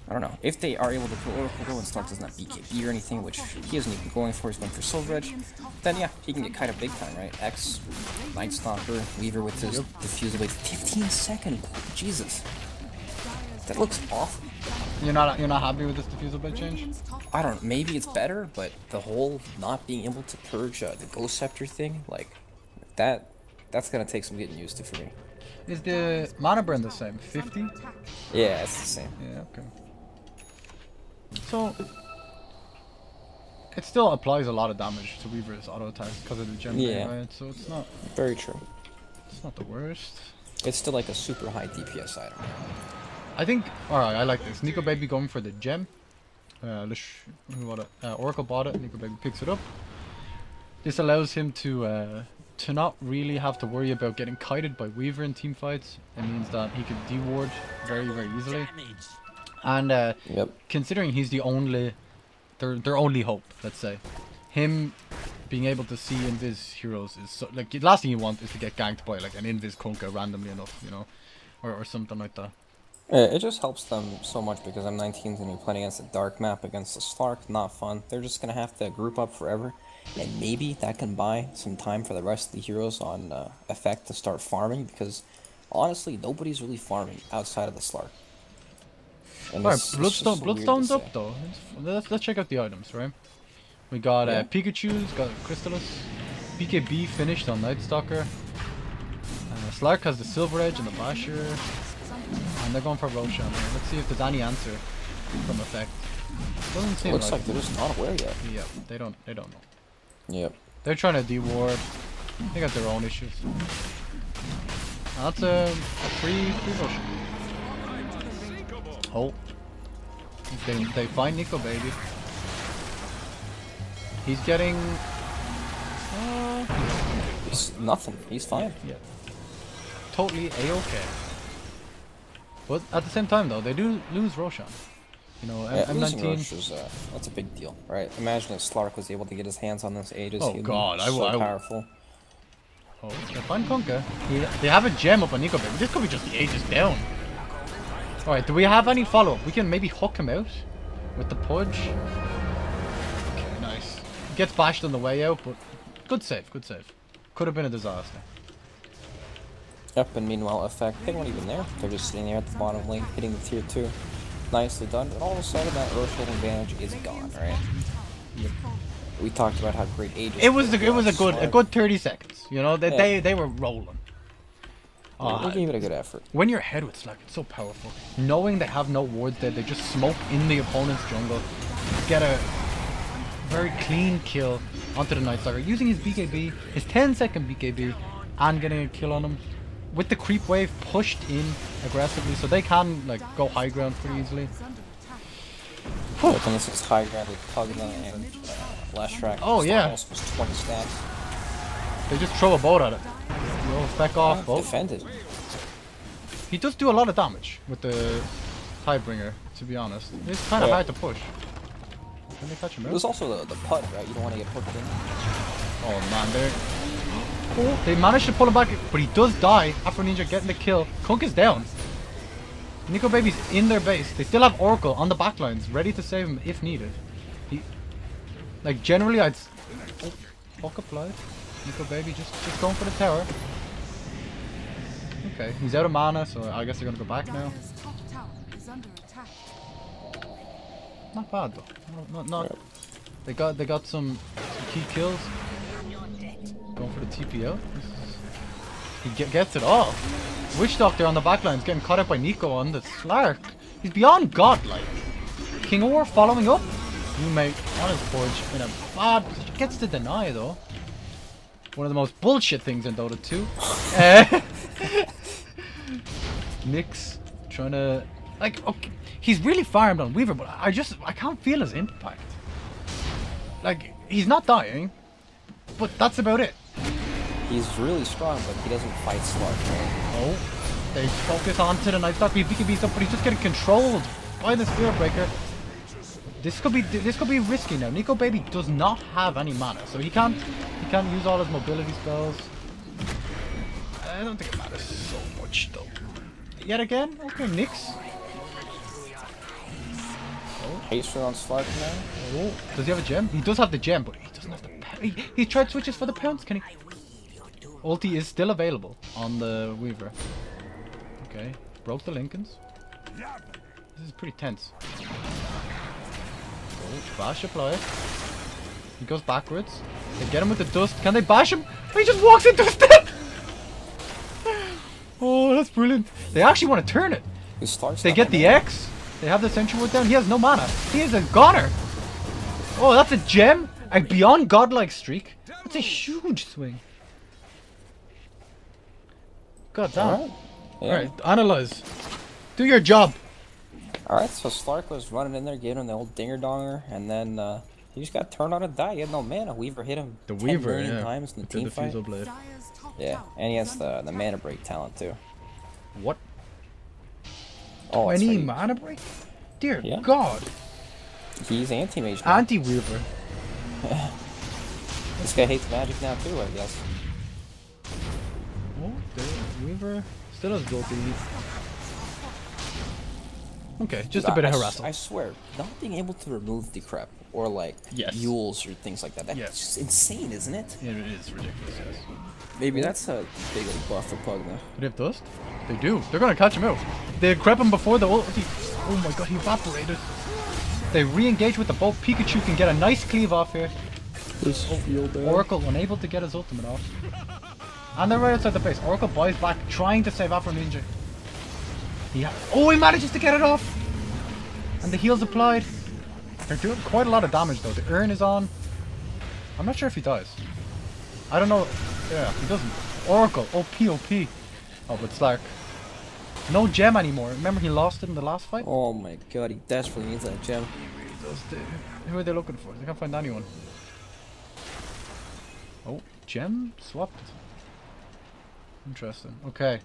I don't know. If they are able to kill Oracle though and Slark doesn't have BKB or anything, which he isn't even going for, he's going for Silver Edge, then yeah, he can get kind of big time, right? X, Night Stalker, Weaver with his diffuser blade, 15-second, Jesus. That looks awful. You're not happy with this diffusal blade change? I don't know, maybe it's better, but the whole not being able to purge the Ghost Scepter thing, like, that's gonna take some getting used to for me. Is the mana burn the same? 50? Yeah, it's the same. Yeah, okay. So, it still applies a lot of damage to Weaver's auto attacks because of the gem thing, Yeah. right? So it's not Very true. the worst. It's still like a super high DPS item. I think, alright, I like this. Nico Baby going for the gem. Oracle bought it, Nico Baby picks it up. This allows him to not really have to worry about getting kited by Weaver in team fights. It means that he can de-ward very, very easily. And Yep. considering he's the only, their only hope, let's say, him being able to see invis heroes is so, like, the last thing you want is to get ganked by like an invis Kunkka randomly enough, you know, or something like that. It just helps them so much because M19's gonna be playing against a dark map against the Slark, not fun. They're just gonna have to group up forever, and maybe that can buy some time for the rest of the heroes on effect to start farming because honestly, nobody's really farming outside of the Slark. And Alright, it's just so weird to Bloodstone's say. up though. Let's check out the items, right? We got Yeah. Pikachu's, got Crystallis, BKB finished on Night Stalker. Slark has the Silver Edge and the Basher, and they're going for Roshan. Let's see if there's any answer from effect. Doesn't seem Looks like they're just not aware yet. Yeah, they don't know. Yep. They're trying to de-ward. They got their own issues. That's a free Roshan. Oh. They find Nico Baby. He's getting... It's nothing. He's fine. Yeah. Totally a-okay. But at the same time though, they do lose Roshan. You know, Yeah, losing M19... Roche is, that's a big deal, right? Imagine if Slark was able to get his hands on this Aegis. Oh he'd be God, so powerful. Oh, they find Kunkka. They have a gem up on Nico Baby. This could be just the Aegis down. Alright, do we have any follow-up? We can maybe hook him out with the Pudge. Okay, nice. Gets bashed on the way out, but good save, good save. Could have been a disaster. Yep, and meanwhile, effect, they weren't even there. They're just sitting there at the bottom lane, hitting the tier 2. Nicely done, and all of a sudden that Roshan advantage is gone, right? Yep. We talked about how great Aegis It was a good 30 seconds. You know, they were rolling. They gave it a good effort. When you're ahead with Slark, it's so powerful. Knowing they have no wards there, they just smoke in the opponent's jungle, get a very clean kill onto the Night Stalker, using his BKB, his 10-second BKB, and getting a kill on him. With the creep wave pushed in aggressively, so they can like go high ground pretty easily. I think this is high ground with Pudge and last track. Oh, yeah. Almost was 20 stacks. They just throw a boat at it. Yo, back off, boat. Defended. He does do a lot of damage with the Tidebringer, to be honest. It's kind of hard to push. Can they catch him out? There's also the Pudge, right? You don't want to get hooked in. Oh man, they managed to pull him back, but he does die after Ninja getting the kill. Kunk is down. Nico Baby's in their base. They still have Oracle on the backlines, ready to save him if needed. Like generally, I'd. Oh, fuck applied. Nico Baby just going for the tower. Okay, he's out of mana, so I guess they're gonna go back now. is under attack. Not bad though. Not. They got some key kills. Going for the TPO. He gets it all. Witch Doctor on the backline is getting caught up by Nico on the Slark. He's beyond godlike. King Or following up. Roommate on his Pudge in a bad position. Gets the deny though. One of the most bullshit things in Dota 2. Nyx trying to like okay, he's really farmed on Weaver, but I can't feel his impact. Like he's not dying, but that's about it. He's really strong, but he doesn't fight Slark, right? Oh, they focus onto the Night Stalker. BKB's up, but he's just getting controlled by the Spirit Breaker. This could be risky now. Nico Baby does not have any mana, so he can't use all his mobility spells. I don't think it matters so much though. Yet again, okay, Nyx. Haste on Slark now. Oh, does he have a gem? He does have the gem, but he doesn't have the. He tried switches for the pounds. Can he? Ulti is still available on the Weaver. Okay, broke the Lincolns. This is pretty tense. Oh, bash applied. He goes backwards. They get him with the dust. Can they bash him? He just walks into a step. Oh, that's brilliant. They actually want to turn it. They get the X. They have the Sentry Wood down. He has no mana. He is a goner. Oh, that's a gem. A beyond godlike streak. That's a huge swing. God damn. Alright, yeah. Alright, analyze. Do your job. Alright, so Slark was running in there, giving him the old dinger donger, and then he just got turned on and died. He had no mana. Weaver hit him The 10 Weaver, million yeah. times in the With team fight. Fusel Blade. Dire's top Yeah, tower and he has is under the mana break talent too. What? Oh, that's Any right. mana break? Dear Yeah. God. He's anti-mage now. Anti-Weaver. This guy hates magic now too, I guess. Oh, the Weaver still has gold lead. Okay, just a bit of harassment. I swear, not being able to remove Decrep or like Yes. mules or things like that, that's Yes. just insane, isn't it? Yeah, it is ridiculous, yes. Maybe that's a big old buff for Pug now. But they have dust? They do. They're gonna catch him out. They crept him before the ulti. Oh my god, he evaporated. They re-engage with the bolt. Pikachu can get a nice cleave off here. Oracle unable to get his ultimate off. And they're right outside the base. Oracle buys back, trying to save Afro Ninja. Oh, he manages to get it off! And the heal's applied. They're doing quite a lot of damage though. The urn is on. I'm not sure if he dies. I don't know. Yeah, he doesn't. Oracle. OP, OP. Oh, but Slark. No gem anymore. Remember he lost it in the last fight? Oh my god, he desperately needs that gem. Who are they looking for? They can't find anyone. Oh, gem swapped. Interesting. Okay.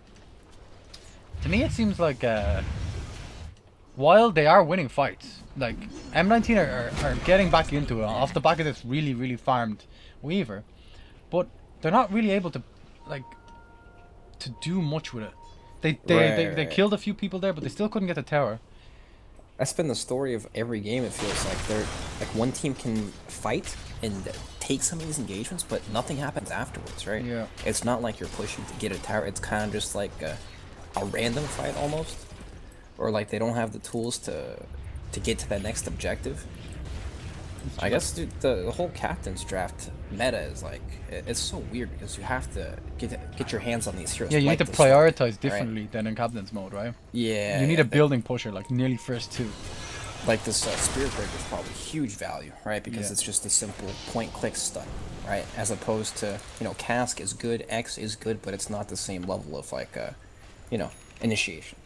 To me, it seems like while they are winning fights, like M19 are getting back into it off the back of this really farmed Weaver, but they're not really able to to do much with it. They killed a few people there, but they still couldn't get the tower. That's been the story of every game. It feels like they're like one team can fight and take some of these engagements, but nothing happens afterwards, right? Yeah. It's not like you're pushing to get a tower. It's kind of just like a random fight almost, or like they don't have the tools to get to that next objective. I guess dude, the whole captain's draft meta is like it's so weird because you have to get your hands on these heroes. Yeah, you like need to this stuff, prioritize differently right? than in captain's mode, right? Yeah. You need yeah, a building pusher, like nearly first two. like this Spirit Breaker is probably huge value, right? Because Yeah. it's just a simple point-click stun, right? As opposed to, you know, Cask is good, X is good, but it's not the same level of like, you know, initiation.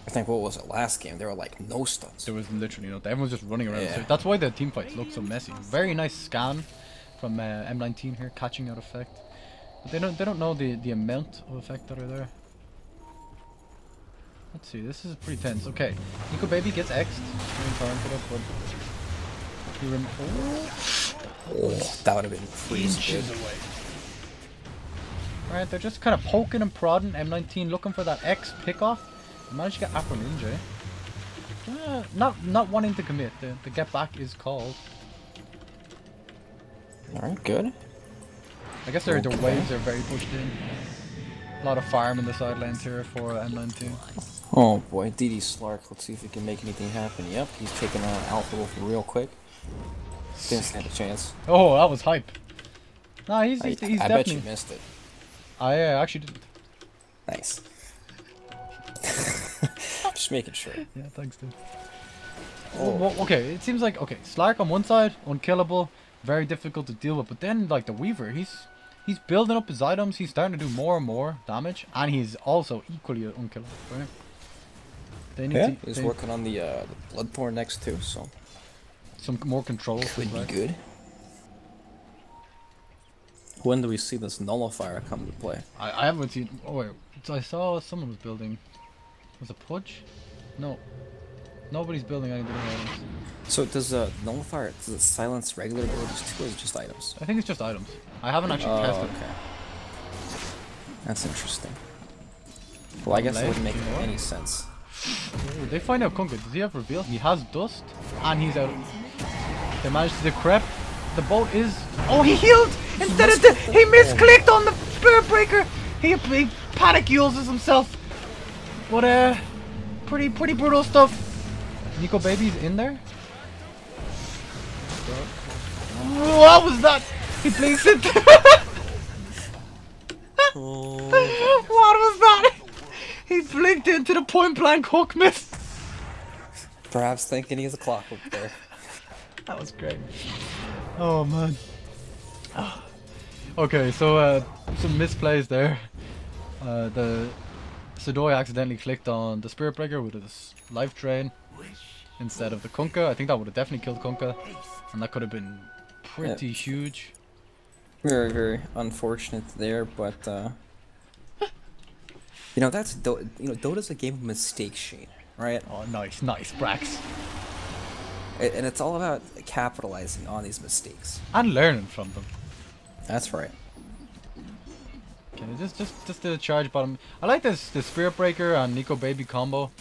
I think what was it last game? There were like no stuns. There was literally no. Everyone's just running around. Yeah. So that's why the team fights look so messy. Very nice scan from M19 here, catching out effect. But they don't know the amount of effect that are there. Let's see. This is pretty tense. Okay, Nico Baby gets X'd. Oh, that would have been freezing Inches good. away. Alright, they're just kind of poking and prodding M19, looking for that X pickoff. They managed to get Afro Ninja. Not wanting to commit. The get back is called. Alright, good. I guess their Okay. waves are very pushed in. A lot of farm in the sidelines here for M19. Oh boy, DD Slark. Let's see if he can make anything happen. Yep, he's taking on Alpha Wolf real quick. Didn't stand a chance. Oh, that was hype. Nah, he's I definitely. bet you missed it. I actually didn't. Nice. Just making sure. Yeah, thanks, dude. Oh. Well, okay, it seems like Slark on one side, unkillable, very difficult to deal with. But then, like the Weaver, he's building up his items. He's starting to do more and more damage, and he's also equally unkillable. Right? They need He's working on the Bloodthorn next too, so some more control. could be good. When do we see this Nullifier come to play? I haven't seen. Oh wait, I saw someone was building. Was it Pudge? No, nobody's building anything items. So does Nullifier, does it silence regular abilities too, or is it just items? I think it's just items. I haven't actually tested. Okay. That's interesting. Well, I guess it wouldn't make any sense. Ooh, they find out Kunka. Does he have reveal? He has dust, and he's out. They managed to decrep. The boat is. Oh, he healed instead of he misclicked on the Spirit Breaker. He panic uses himself. What pretty brutal stuff. Nico Baby's in there. What was that? He blinks it. What was that? He blinked into the point blank hook miss. Perhaps thinking he has a clock up there. That was great. Oh man. Okay, so some misplays there. The Sidoi accidentally clicked on the Spirit Breaker with his life drain instead of the Kunkka. I think that would have definitely killed Kunkka, and that could have been pretty huge. Very, very unfortunate there, but you know that's Dota's a game of mistakes, Shane. Right? Oh, nice, Brax. And it's all about capitalizing on these mistakes And learning from them. That's right. Okay, just the charge bottom. I like this the Spirit Breaker and Nico Baby combo.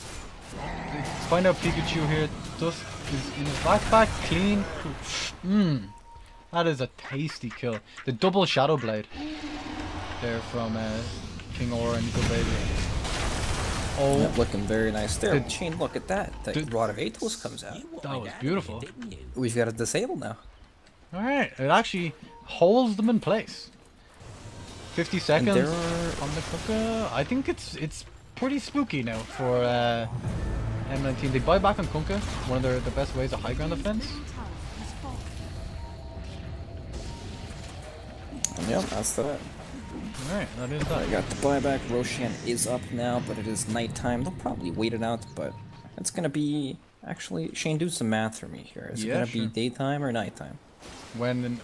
Let's find out Pikachu here. Dusk is in his backpack, clean. That is a tasty kill. The double Shadow Blade there from King Aura and Nico Baby. Oh, Yep, looking very nice there. Shane, look at that. The Rod of Atos comes out. that was beautiful. We've got it disabled now. Alright, it actually holds them in place. 50 seconds on the Kunkka. I think it's pretty spooky now for M19. They buy back on Kunkka, one of the best ways of high ground defense. Yep, that's that. Alright, that is I that. got the buyback. Roshan is up now, but it is nighttime. They'll probably wait it out, but it's gonna be actually Shane, do some math for me here. Is it gonna be daytime or nighttime? When?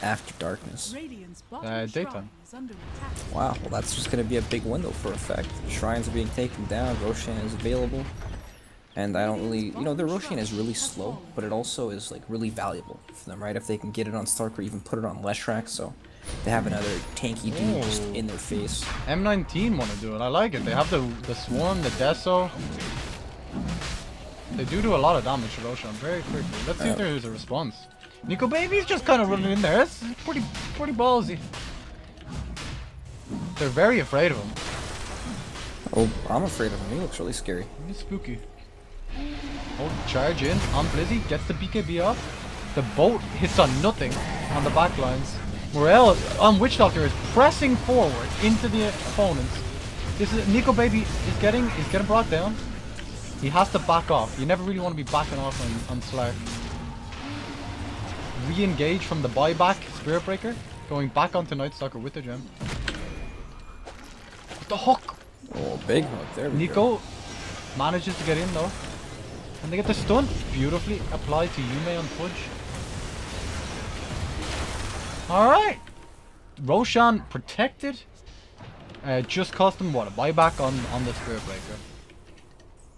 After darkness. Daytime. Wow, well that's just gonna be a big window for effect. Shrines are being taken down, Roshan is available. And I don't really, the Roshan is really slow, but it also is like really valuable for them, right? If they can get it on Stalker, even put it on Leshrac, so they have another tanky dude just in their face. M19 want to do it. I like it. They have the Swarm, the Deso. They do a lot of damage to Roshan very quickly. Let's see if there is a response. Nico Baby's just kind of running in there. It's pretty ballsy. They're very afraid of him. Oh, I'm afraid of him. He looks really scary. He's spooky. Oh, charge in on Blizzy, gets the BKB off. The boat hits on nothing on the back lines. Morel on Witch Doctor is pressing forward into the opponents. This is Nico Baby is getting brought down. He has to back off. You never really want to be backing off on Slark. Re-engage from the buyback Spirit Breaker, going back onto Night Stalker with the gem. With the hook. Oh, big hook. There we Nico go. manages to get in though. And they get the stun beautifully applied to Yume on Pudge. Alright. Roshan protected. Just cost them what? A buyback on the Spirit Breaker.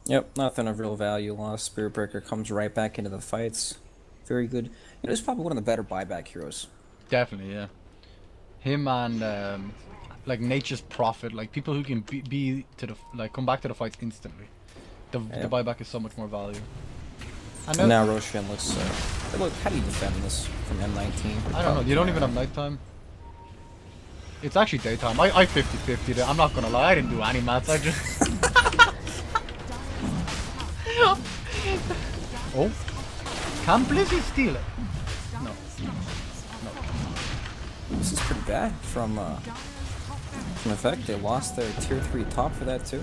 Yep, nothing of real value lost. Spirit Breaker comes right back into the fights. Very good. He's probably one of the better buyback heroes. Definitely, yeah. Him and like Nature's Prophet, like people who can come back to the fights instantly. The buyback is so much more value. And now Roshan looks. Look, how do you defend this from M19? I don't know. You don't even have nighttime. It's actually daytime. I 50-50'd it. I'm not gonna lie. I didn't do any maths. I just. Oh. Can Blizzy steal it? No. This is pretty bad from effect. They lost their tier 3 top for that too.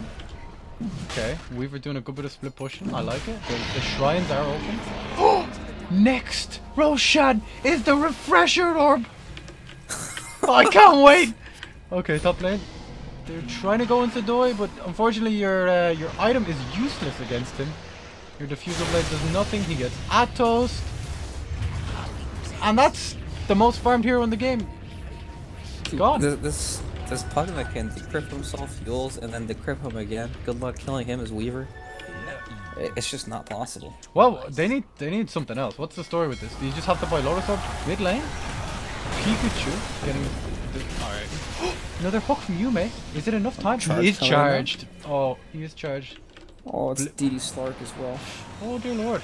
Okay, Weaver doing a good bit of split pushing. I like it. The shrines are open. Oh! Next, Roshan is the refresher orb. Oh, I can't wait. Okay, top lane. They're trying to go into Doi, but unfortunately your item is useless against him. Your diffusal blade does nothing. He gets Atos, and that's the most farmed hero in the game. Gone. This Pudge that can decrypt himself, heals, and then decrypt him again. Good luck killing him as Weaver. It's just not possible. Well, they need something else. What's the story with this? Do you just have to buy Lotus Orb mid lane? Pikachu getting alright. Another hook from Yume. Is it enough time? He is charged. Oh, he is charged. Oh, it's DD Slark as well. Oh dear lord.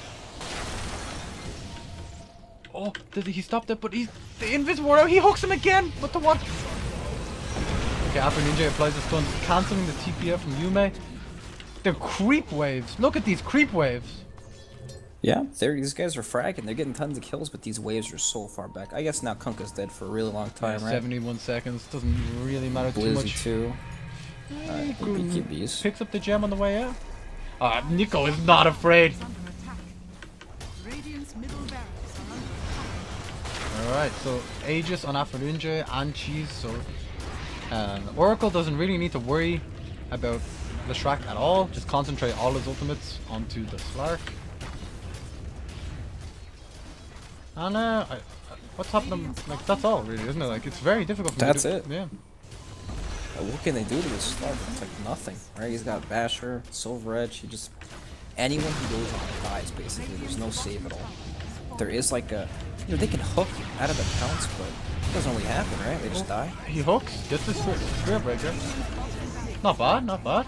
Oh, did he stop that? But he's the invisible out. He hooks him again. What the what? Okay, after Ninja applies the stuns, cancelling the TPF from Yume. The creep waves. Look at these creep waves. Yeah, these guys are fragging. They're getting tons of kills, but these waves are so far back. I guess now Kunkka's dead for a really long time, right? 71 seconds. Doesn't really matter too much. Blizzy too. Alright, BKBs. Picks up the gem on the way out. Nico is not afraid. Alright, so Aegis on Aphrodinja and Cheese, so Oracle doesn't really need to worry about the Slark at all. Just concentrate all his ultimates onto the Slark. And what's happening? Like that's all really, isn't it? Like it's very difficult. That's it. Yeah. What can they do to this Slark? It's like nothing, right? He's got Basher, Silver Edge. He just anyone who goes on dies basically. There's no save at all. There is like a, they can hook out of the pounce, but it doesn't really happen, right? They just die. He hooks, gets the spirit breaker. Not bad, not bad.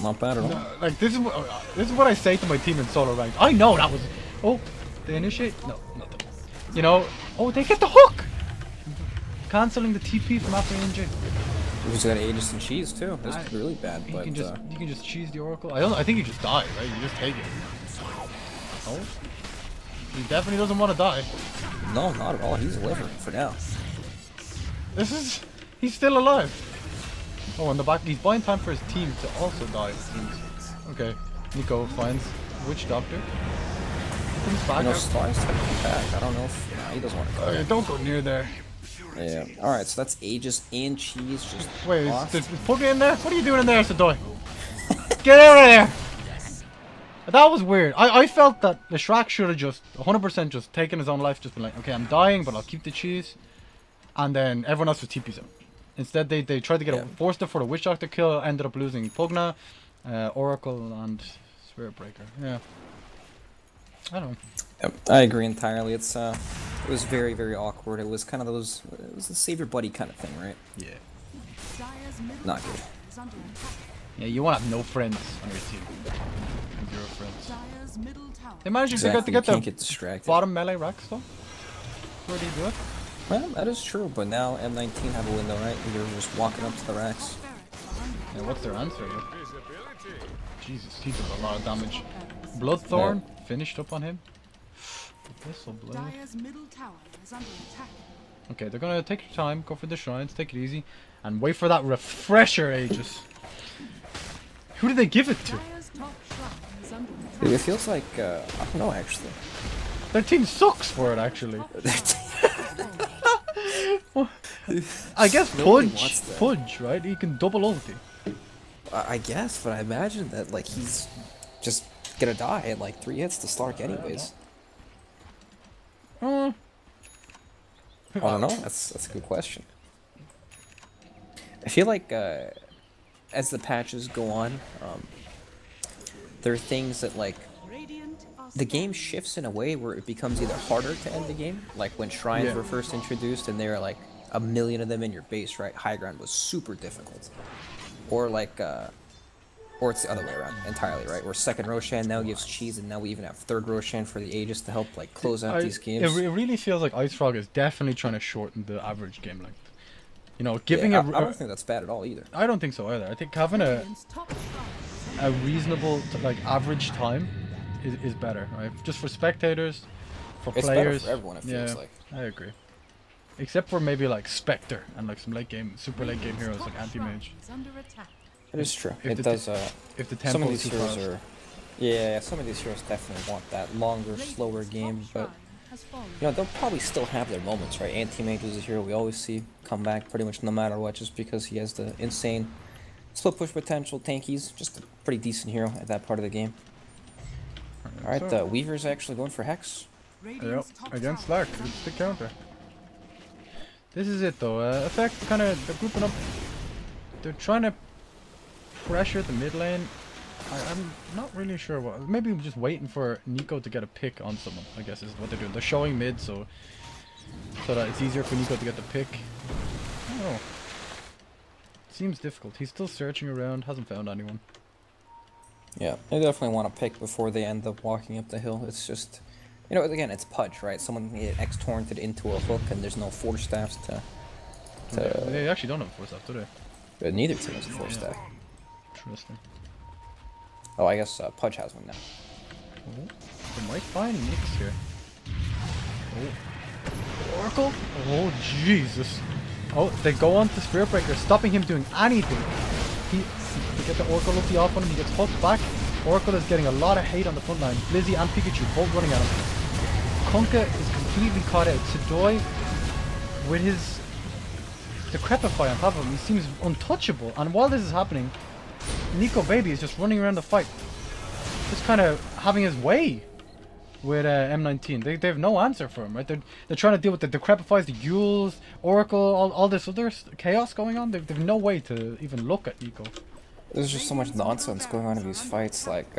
Not bad at all. No, like this is what I say to my team in solo rank. I know that was. Oh, they initiate. No, nothing. You know. Oh, they get the hook. Canceling the TP from after injury. He's got Aegis and Cheese too. This could be really bad. You But can just cheese the Oracle. I think you just die, right? You just take it. Oh, he definitely doesn't want to die. no, not at all. He's living for now. He's still alive. Oh, on the back, he's buying time for his team to also die, it seems. Okay, Nico finds Witch Doctor. He comes back. Star's taking back. I don't know if he doesn't want to go. Okay, don't go near there. Yeah. Alright, so that's Aegis and Cheese just Wait, lost. is Puggy in there? What are you doing in there, Sadoy? Get out of there! That was weird. I felt that the Shrek should have just 100% just taken his own life, just been like, okay, I'm dying, but I'll keep the cheese. And then everyone else was TP's out. Instead, they tried to get a forced it for the Witch Doctor kill, ended up losing Pugna, Oracle, and Spirit Breaker. Yeah. I don't know. Yep, I agree entirely. It was very, very awkward. It was kind of those, it was a save your buddy kind of thing, right? Yeah. Not good. Yeah, you want to have no friends on your team. Zero friends. They managed Exactly, to get you can't the get distracted. bottom melee racks though. Where do you do it? Well, that is true, but now M19 have a window, right? You're just walking up to the racks. Yeah, what's their answer? Jesus, he does a lot of damage. Bloodthorn finished up on him. This'll blow. Okay, they're gonna take your time, go for the shrines, take it easy, and wait for that refresher Aegis. Who did they give it to? Dude, it feels like, I don't know actually. Their team sucks for it actually. I guess Pudge, right? He can double ulti. I guess, but I imagine that like he's just gonna die in like 3 hits to Slark anyways. I don't know. That's a good question. I feel like as the patches go on, there are things that like the game shifts in a way where it becomes either harder to end the game, like when shrines were first introduced and there are like a million of them in your base, right? High ground was super difficult, or like or it's the other way around entirely, right? Where second Roshan now gives cheese, and now we even have third Roshan for the Aegis to help like close out these games. It really feels like Ice Frog is definitely trying to shorten the average game length. You know, giving I don't think that's bad at all either. I don't think so either. I think having Radiant's top tower is a reasonable like average time is better, right? Just for spectators, for It's better players. for everyone, it feels like. I agree. Except for maybe like Spectre and like some late game, super late game heroes like Anti-Mage. is under attack. It is true. If It the does. If the Some tempo of is these too heroes fast. are. Yeah, some of these heroes definitely want that longer, slower game, but you know they'll probably still have their moments, right? Anti-Mage is a hero we always see come back pretty much no matter what, just because he has the insane split push potential. Tanky's just a pretty decent hero at that part of the game. All right, the Weaver's actually going for Hex. Yep, Radiant's top against tower Slark, it's the counter. This is it though. Effect kind of they're grouping up. They're trying to pressure the mid lane. I'm not really sure what. Maybe just waiting for Nico to get a pick on someone. I guess is what they're doing. They're showing mid so that it's easier for Nico to get the pick. I don't know. Seems difficult. He's still searching around. Hasn't found anyone. Yeah, they definitely want to pick before they end up walking up the hill. It's just, you know, again, it's Pudge, right? Someone can get X-torrented into a hook, and there's no force staffs to. They actually don't have a force staff, do they? But neither team has a force staff. Interesting. Oh, I guess Pudge has one now. Oh, they might find Nyx here. Oh. Oracle? Oh, Jesus. Oh, they go on to Spirit Breaker, stopping him doing anything. They get the Oracle ulti off on him, he gets hooked back. Oracle is getting a lot of hate on the front line. Blizzy and Pikachu both running at him. Kunkka is completely caught out. Sidoi, with his Decrepify on top of him, he seems untouchable. And while this is happening, Nico Baby is just running around the fight. Just kind of having his way with M19. They have no answer for him, right? They're trying to deal with the Decrepifies, the Yules, Oracle, all this other chaos going on. They've no way to even look at Nico. There's just so much nonsense going on in these fights, like,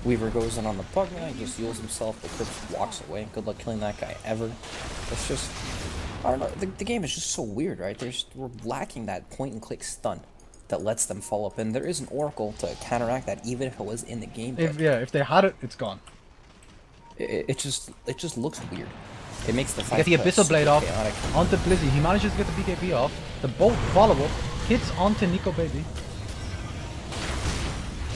Weaver goes in on the Pugna, he just heals himself, the Crypt walks away. Good luck killing that guy ever. It's just, I don't know, the game is just so weird, right? We're lacking that point-and-click stun that lets them fall up, and there is an Oracle to counteract that, even if it was in the game. If they had it, it's gone. It just looks weird. It makes the Get fight the Abyssal Blade off chaotic. onto Blizzy. He manages to get the BKB off. The bolt follow-up hits onto Nico Baby.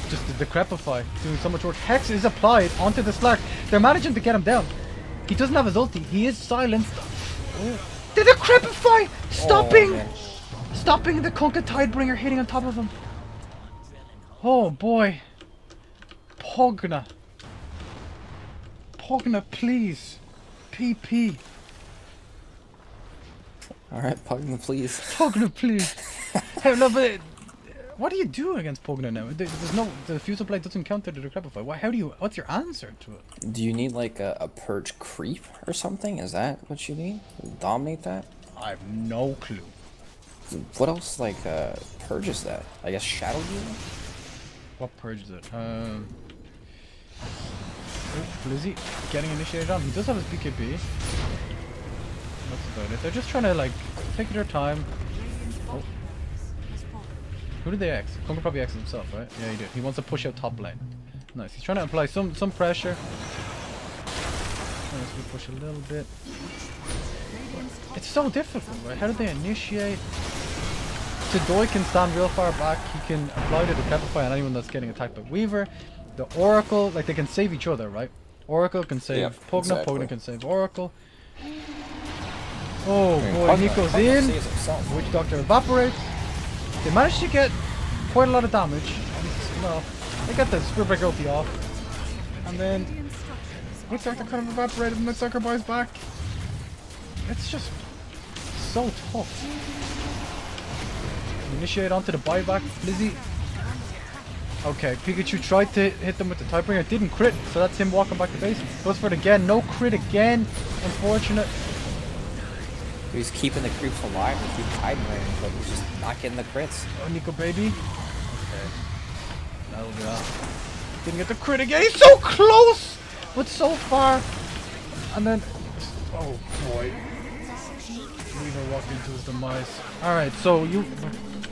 Just the Decrepify doing so much work. Hex is applied onto the Slark. They're managing to get him down. He doesn't have his ulti. He is silenced. Oh. The Decrepify stopping the Kunkka Tidebringer hitting on top of him. Oh boy. Pugna, please. PP. Alright, Pugna, please. Pugna, please. Hey, no, but what do you do against Pugna now? There's no, the Fusel Blade doesn't counter the Decrepify. What's your answer to it? Do you need like a Purge creep or something? Is that what you need? Dominate that? I have no clue. What else like purges that? I guess Shadow Demon? What purges it? Blizzy getting initiated on. He does have his BKB. That's about it. They're just trying to like take their time. Oh. Who did they X? Kunkka probably X himself, right? Yeah, he did. He wants to push out top lane. Nice. He's trying to apply some pressure. Nice. We push a little bit. It's so difficult, right? How do they initiate? Sidoi can stand real far back. He can apply the Decrepify on anyone that's getting attacked by Weaver. The Oracle, like they can save each other, right? Oracle can save Pugna, exactly. Pugna can save Oracle. Oh boy, Nico's in. Witch Doctor evaporates. They managed to get quite a lot of damage. Well, they got the Spirit Breaker ulti off. And then Witch Doctor kind of evaporated and the Sucker Boy's back. It's just so tough. Initiate onto the buyback, Blizzy. Okay, Pikachu tried to hit them with the Tidebringer, didn't crit, so that's him walking back to base. Goes for it again, no crit again. Unfortunate. He's keeping the creeps alive and keep Tidebringing, but he's just not getting the crits. Oh, Nico Baby. Okay. That'll be that. Didn't get the crit again. He's so close, but so far. And then, oh boy. Weaver walked into his demise. Alright, so you,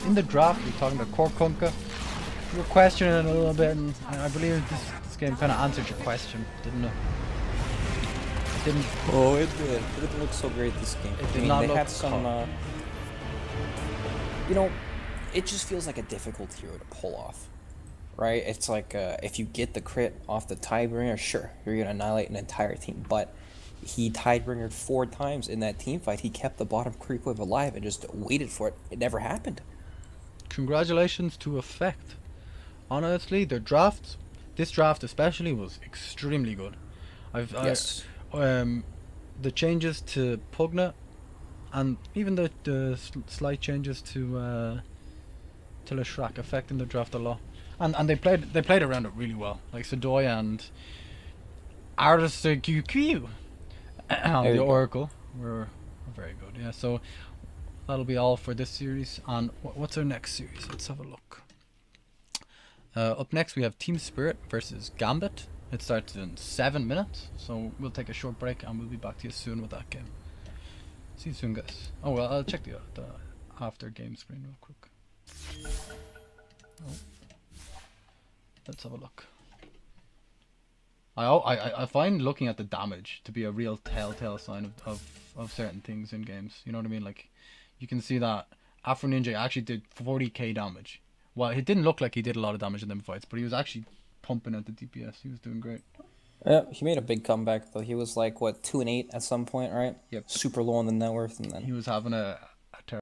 in the draft, you're talking about Core Kunkka. You were questioning it a little bit, and I believe this game kind of answered your question, didn't it? It didn't. Oh, it did. It didn't look so great this game. It did not they look had some. you know, it just feels like a difficult hero to pull off, right? It's like if you get the crit off the Tidebringer, sure, you're gonna annihilate an entire team. But he Tidebringered 4 times in that team fight. He kept the bottom creep wave alive and just waited for it. It never happened. Congratulations to Effect. Honestly, their drafts, this draft especially, was extremely good. Yes. The changes to Pugna, and even the slight changes to Slark affecting the draft a lot, and they played around it really well. Like Sedoya and Artist QQ and the Oracle were very good. Yeah, so that'll be all for this series. And what's our next series? Let's have a look. Up next we have Team Spirit versus Gambit. It starts in 7 minutes, so we'll take a short break and we'll be back to you soon with that game. See you soon, guys. Oh well, I'll check the after game screen real quick. Oh. Let's have a look. I find looking at the damage to be a real telltale sign of certain things in games. You know what I mean? Like, you can see that Afro Ninja actually did 40k damage. Well, it didn't look like he did a lot of damage in them fights, but he was actually pumping out the DPS. He was doing great. Yeah, he made a big comeback though. He was like what 2 and 8 at some point, right? Yep. Super low on the net worth, and then he was having a